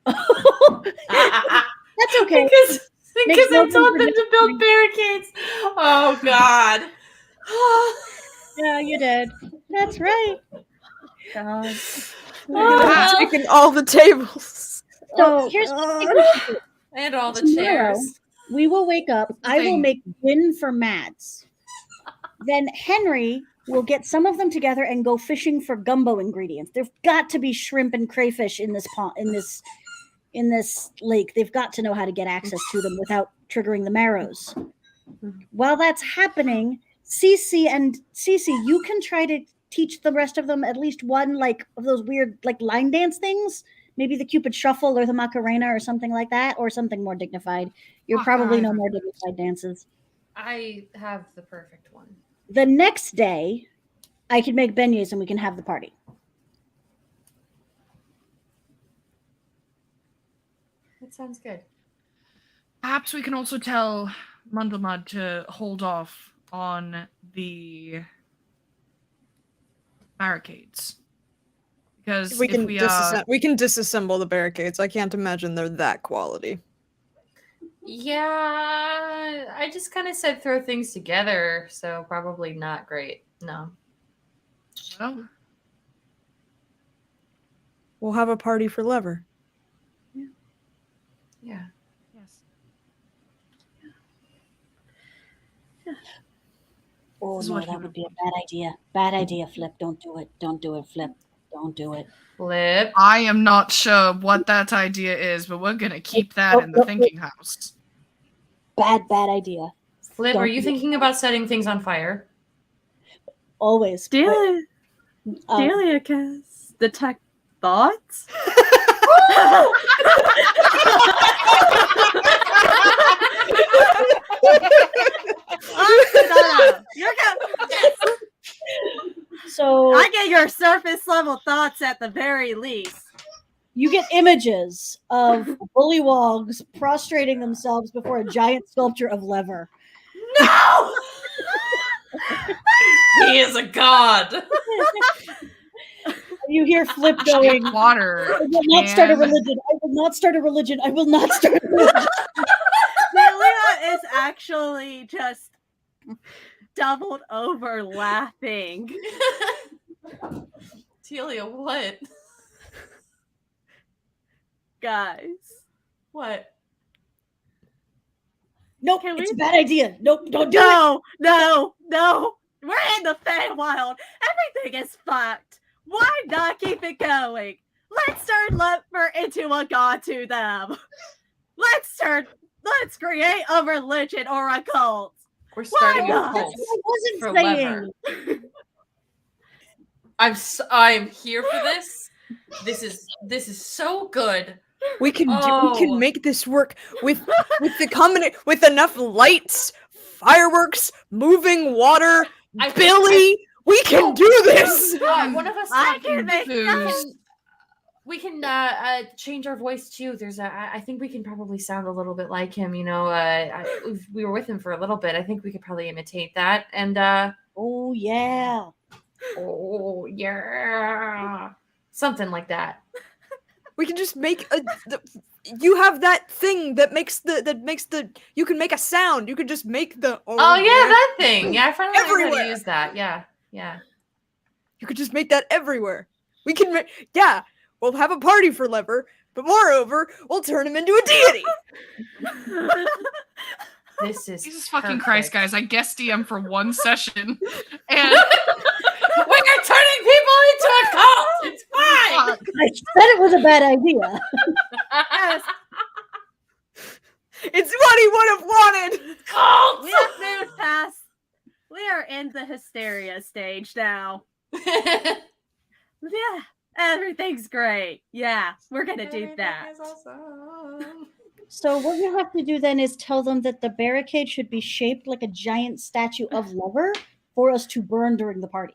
That's okay. Because Makes no I told them difference. to build barricades. Oh God. Yeah, you did. That's right. God. I'm taking all the tables. So here's And all the tomorrow, chairs. we will wake up. the I will thing. make gin for Mads. Then Henry will get some of them together and go fishing for gumbo ingredients. There's got to be shrimp and crayfish in this pond, in this lake. They've got to know how to get access to them without triggering the marrows. While that's happening, Cece, you can try to teach the rest of them at least one like of those weird like line dance things. Maybe the Cupid Shuffle or the Macarena or something like that, or something more dignified. You're probably no more dignified dances. I have the perfect one. The next day, I can make beignets and we can have the party. That sounds good. Perhaps we can also tell Mundlemud to hold off on the barricades. Because We can we disassemble the barricades. I can't imagine they're that quality. Yeah, I just kind of said throw things together, so probably not great. No. well, We'll have a party for Lever. Yeah. yes. Oh This is no, what he that would would be a bad idea. Bad idea, Flip. Don't do it. Don't do it, Flip. Don't do it. Flip. I am not sure what that idea is, but we're gonna keep that in the thinking house. Bad idea. Flip, Don't are you do thinking about setting things on fire? Always. Delia, Um, Delia can detect thoughts. You're So I get your surface level thoughts at the very least. you get images of bullywogs prostrating themselves before a giant sculpture of Lever. No! He is a god. You hear Flip going, Water. I will not start a and- religion. I will not start a religion. I will not start a religion. Delia is actually just doubled over laughing. Telia, what? Guys. What? Nope, Can it's we- a bad idea. Nope, don't do it. No. We're in the Feywild. Everything is fucked. Why not keep it going? Let's turn Leper into a god to them. Let's create a religion or a cult. We're starting a not? cult That's what I wasn't for saying. Lever. I'm here for this. This is so good. We can we Oh. can make this work with the combination with enough lights, fireworks, moving water, I- Billy. We can do this. One of us I can can make we can change our voice too. I think we can probably sound a little bit like him. You know, we were with him for a little bit. I think we could probably imitate that. And Oh yeah. oh yeah, something like that. We can just make you have that thing that makes the you can make a sound. You could just make the Oh yeah, that thing. Yeah, I finally learned how Everywhere. to use that. Yeah. You could just make that everywhere. We can we'll have a party for Lever, but moreover, we'll turn him into a deity. This is Jesus fucking Christ, perfect. guys. I guest DM for one session. And We're turning people into a cult. It's fine. fuck, I said it was a bad idea. Yes, It's what he would have wanted. Cult. we have moved past. We are in the hysteria stage now. Yeah, everything's great. Yeah, we're gonna do that. Everything is awesome. So what you have to do then is tell them that the barricade should be shaped like a giant statue of Lever for us to burn during the party.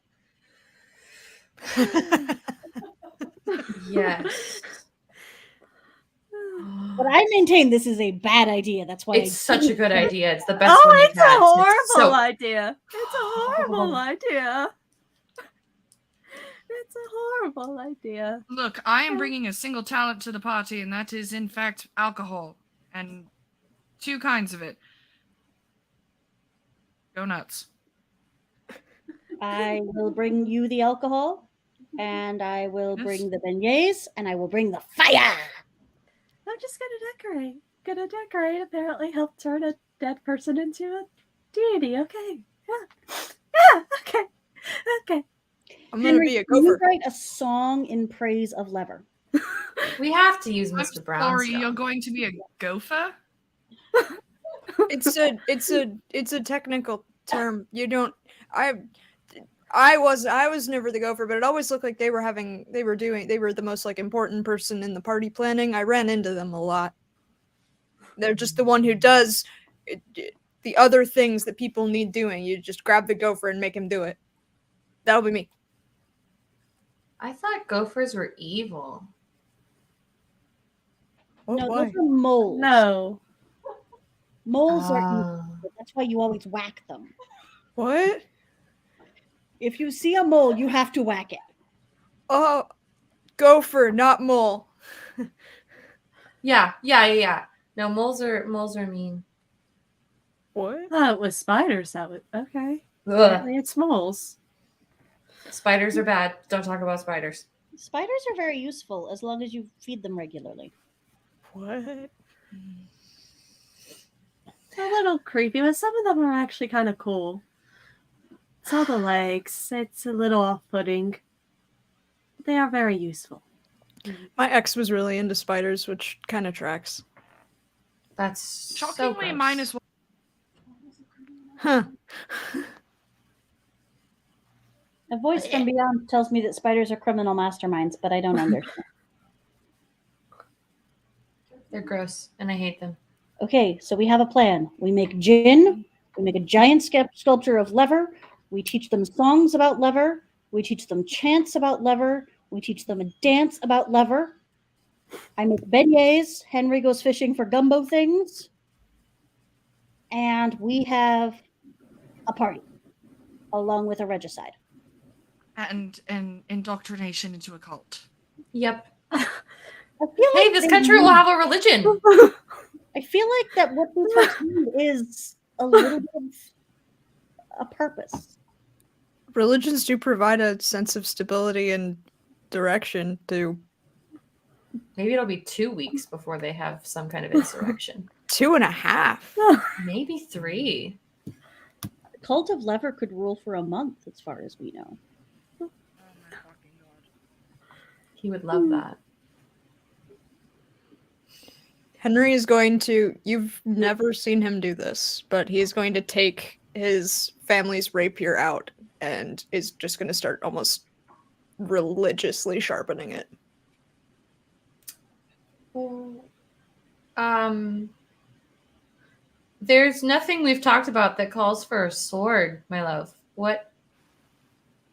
Yes. But I maintain this is a bad idea. That's why It's such a good idea. It's the best Oh, one you've it's a had. horrible So- idea. It's a horrible idea. It's a horrible idea. Look, I am bringing a single talent to the party, and that is, in fact, alcohol. And 2 kinds of it. Go nuts. I will bring you the alcohol, and I will Yes. bring the beignets, and I will bring the fire. I'm just gonna decorate. Apparently help turn a dead person into a deity. Okay. Yeah. Okay. I'm gonna be a can you gopher. write a song in praise of Lever? We have to use I'm Mr. Brown. sorry, you're going to be a gopher? It's a technical term. You don't. I was never the gopher, but it always looked like they were the most like important person in the party planning. I ran into them a lot. They're just the one who does the other things that people need doing. You just grab the gopher and make him do it. That'll be me. I thought gophers were evil. Oh, No, why? those are moles. No. Moles are Ah. evil. That's why you always whack them. What? If you see a mole, you have to whack it. Oh, gopher, not mole. Yeah. No, moles are mean. What? Oh, it was spiders. That was okay. Ugh. Apparently it's moles. Spiders are bad. Don't talk about spiders. Spiders are very useful as long as you feed them regularly. What? It's a little creepy, but some of them are actually kind of cool. It's all the legs. It's a little off-putting. They are very useful. My ex was really into spiders, which kind of tracks. That's so Shockingly, gross. minus 1. Huh. A voice from beyond tells me that spiders are criminal masterminds, but I don't understand. They're gross, and I hate them. Okay, so we have a plan. We make gin. We make a giant sculpture of Lever. We teach them songs about Lever. We teach them chants about Lever. We teach them a dance about Lever. I make beignets. Henry goes fishing for gumbo things. And we have a party, along with a regicide. And an indoctrination into a cult. Yep. I feel Hey, like this they country will need- have a religion. I feel like that what these folks need is a little bit of a purpose. Religions do provide a sense of stability and direction to Maybe it'll be 2 weeks before they have some kind of insurrection. 2.5. Maybe 3. The cult of Lever could rule for a month, as far as we know. Oh my fucking god. He would love that. Henry is going to, you've never seen him do this, but he's going to take his family's rapier out and is just going to start almost religiously sharpening it. Well, there's nothing we've talked about that calls for a sword, my love. What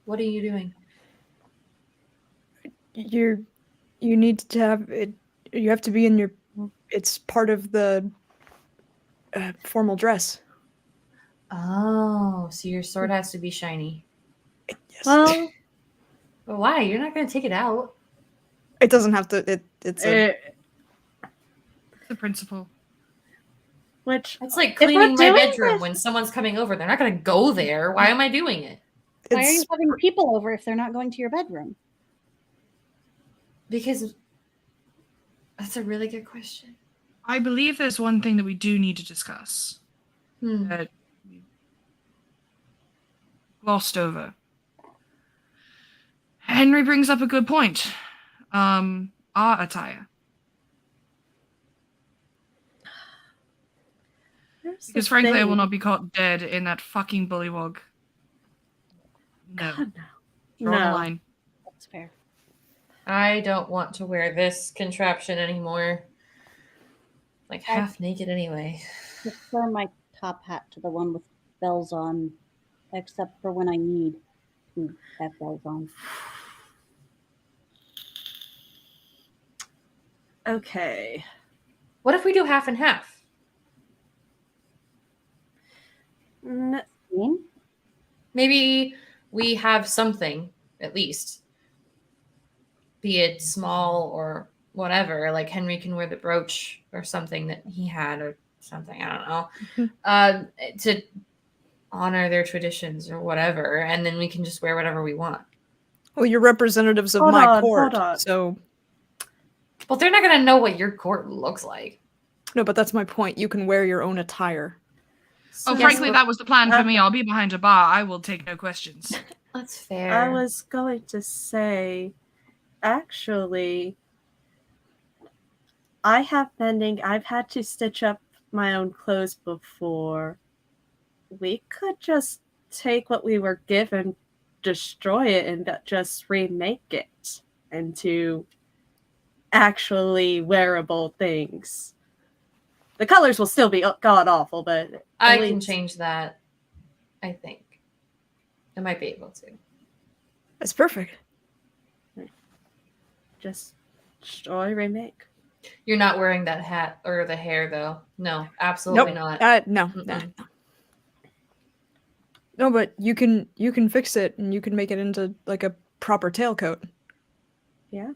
are you doing? You need to have it, you have to be in your, it's part of the formal dress. Oh, so your sword has to be shiny. Yes. Well, But why? You're not going to take it out. It doesn't have to, it's a, The principle. which It's like If we're cleaning my doing bedroom this- when someone's coming over. They're not going to go there. Why am I doing it? Why are you it's having people over if they're not going to your bedroom? Because that's a really good question. I believe there's one thing that we do need to discuss that we glossed over. Henry brings up a good point. Our attire. here's the Because frankly, I will thing. not be caught dead in that fucking bullywog. No. God, Draw the no. line. That's fair. I don't want to wear this contraption anymore. Like I- half naked anyway. Prefer my top hat to the one with bells on, except for when I need to have bells on. Okay. What if we do half and half? Mean? Maybe we have something, at least. be it small or whatever. Like Henry can wear the brooch or something that he had or something. I don't know. To honor their traditions or whatever, and then we can just wear whatever we want. Well, you're representatives of Hold my on, court, hold on. so Well, they're not gonna know what your court looks like. no, but that's my point. You can wear your own attire. Oh, Yes, frankly, but- that was the plan for me. I'll be behind a bar. I will take no questions. That's fair. I was going to say, actually, I've had to stitch up my own clothes before. We could just take what we were given, destroy it, and just remake it into actually wearable things. The colors will still be god awful, but I at can least- change that. I think I might be able to. That's perfect. just destroy, remake. You're not wearing that hat or the hair, though. No, absolutely not. No. Mm-mm. No, but you can fix it and you can make it into like a proper tailcoat. Yeah.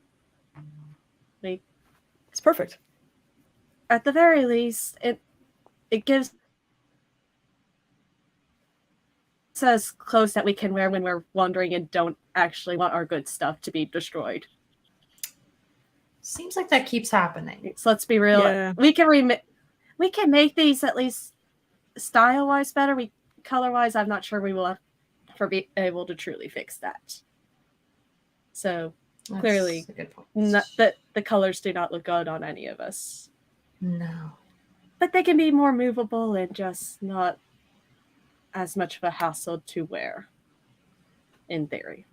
It's perfect. At the very least, it gives us clothes that we can wear when we're wandering and don't actually want our good stuff to be destroyed. Seems like that keeps happening. So let's be real. Yeah. We can make these at least style-wise better. Color-wise, I'm not sure we will ever be able to truly fix that. So That's clearly, a good point. the colors do not look good on any of us. No. But they can be more movable and just not as much of a hassle to wear, in theory.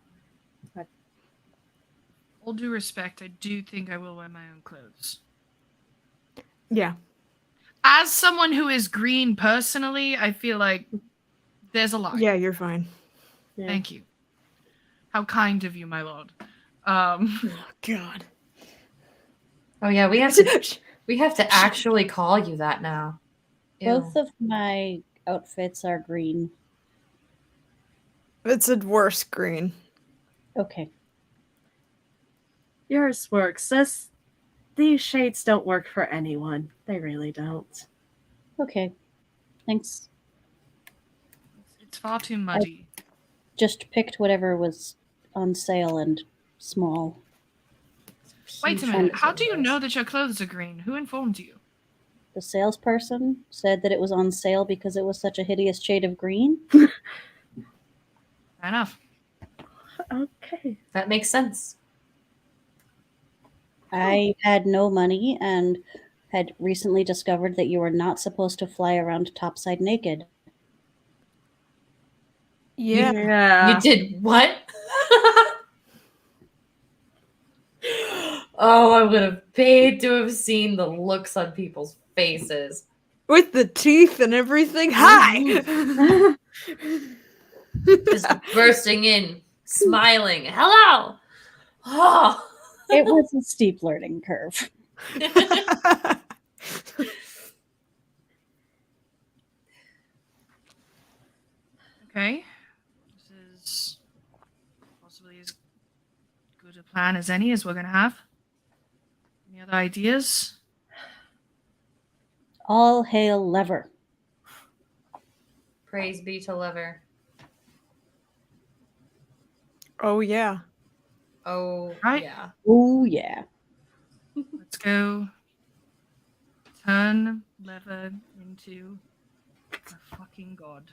All due respect, I do think I will wear my own clothes. Yeah. As someone who is green personally, I feel like there's a lot. Yeah, you're fine. Yeah. Thank you. How kind of you, my lord. Oh, God. Oh yeah, we have to actually call you that now. Ew. Both of my outfits are green. It's a worse green. Okay. Yours works. These shades don't work for anyone. They really don't. Okay. Thanks. It's far too muddy. Just picked whatever was on sale and small. Wait a minute. How do you know that your clothes are green? Who informed you? The salesperson said that it was on sale because it was such a hideous shade of green. Fair enough. Okay. That makes sense. I had no money and had recently discovered that you are not supposed to fly around topside naked. Yeah. Yeah. You did what? Oh, I would have paid to have seen the looks on people's faces. With the teeth and everything. Hi! Just bursting in, smiling. Hello! Oh. It was a steep learning curve. Okay. This is possibly as good a plan as any as we're going to have. Any other ideas? All hail Lever. Praise be to Lever. Oh, yeah. Oh, Right. yeah. Oh, yeah. Let's go turn Lever into a fucking god.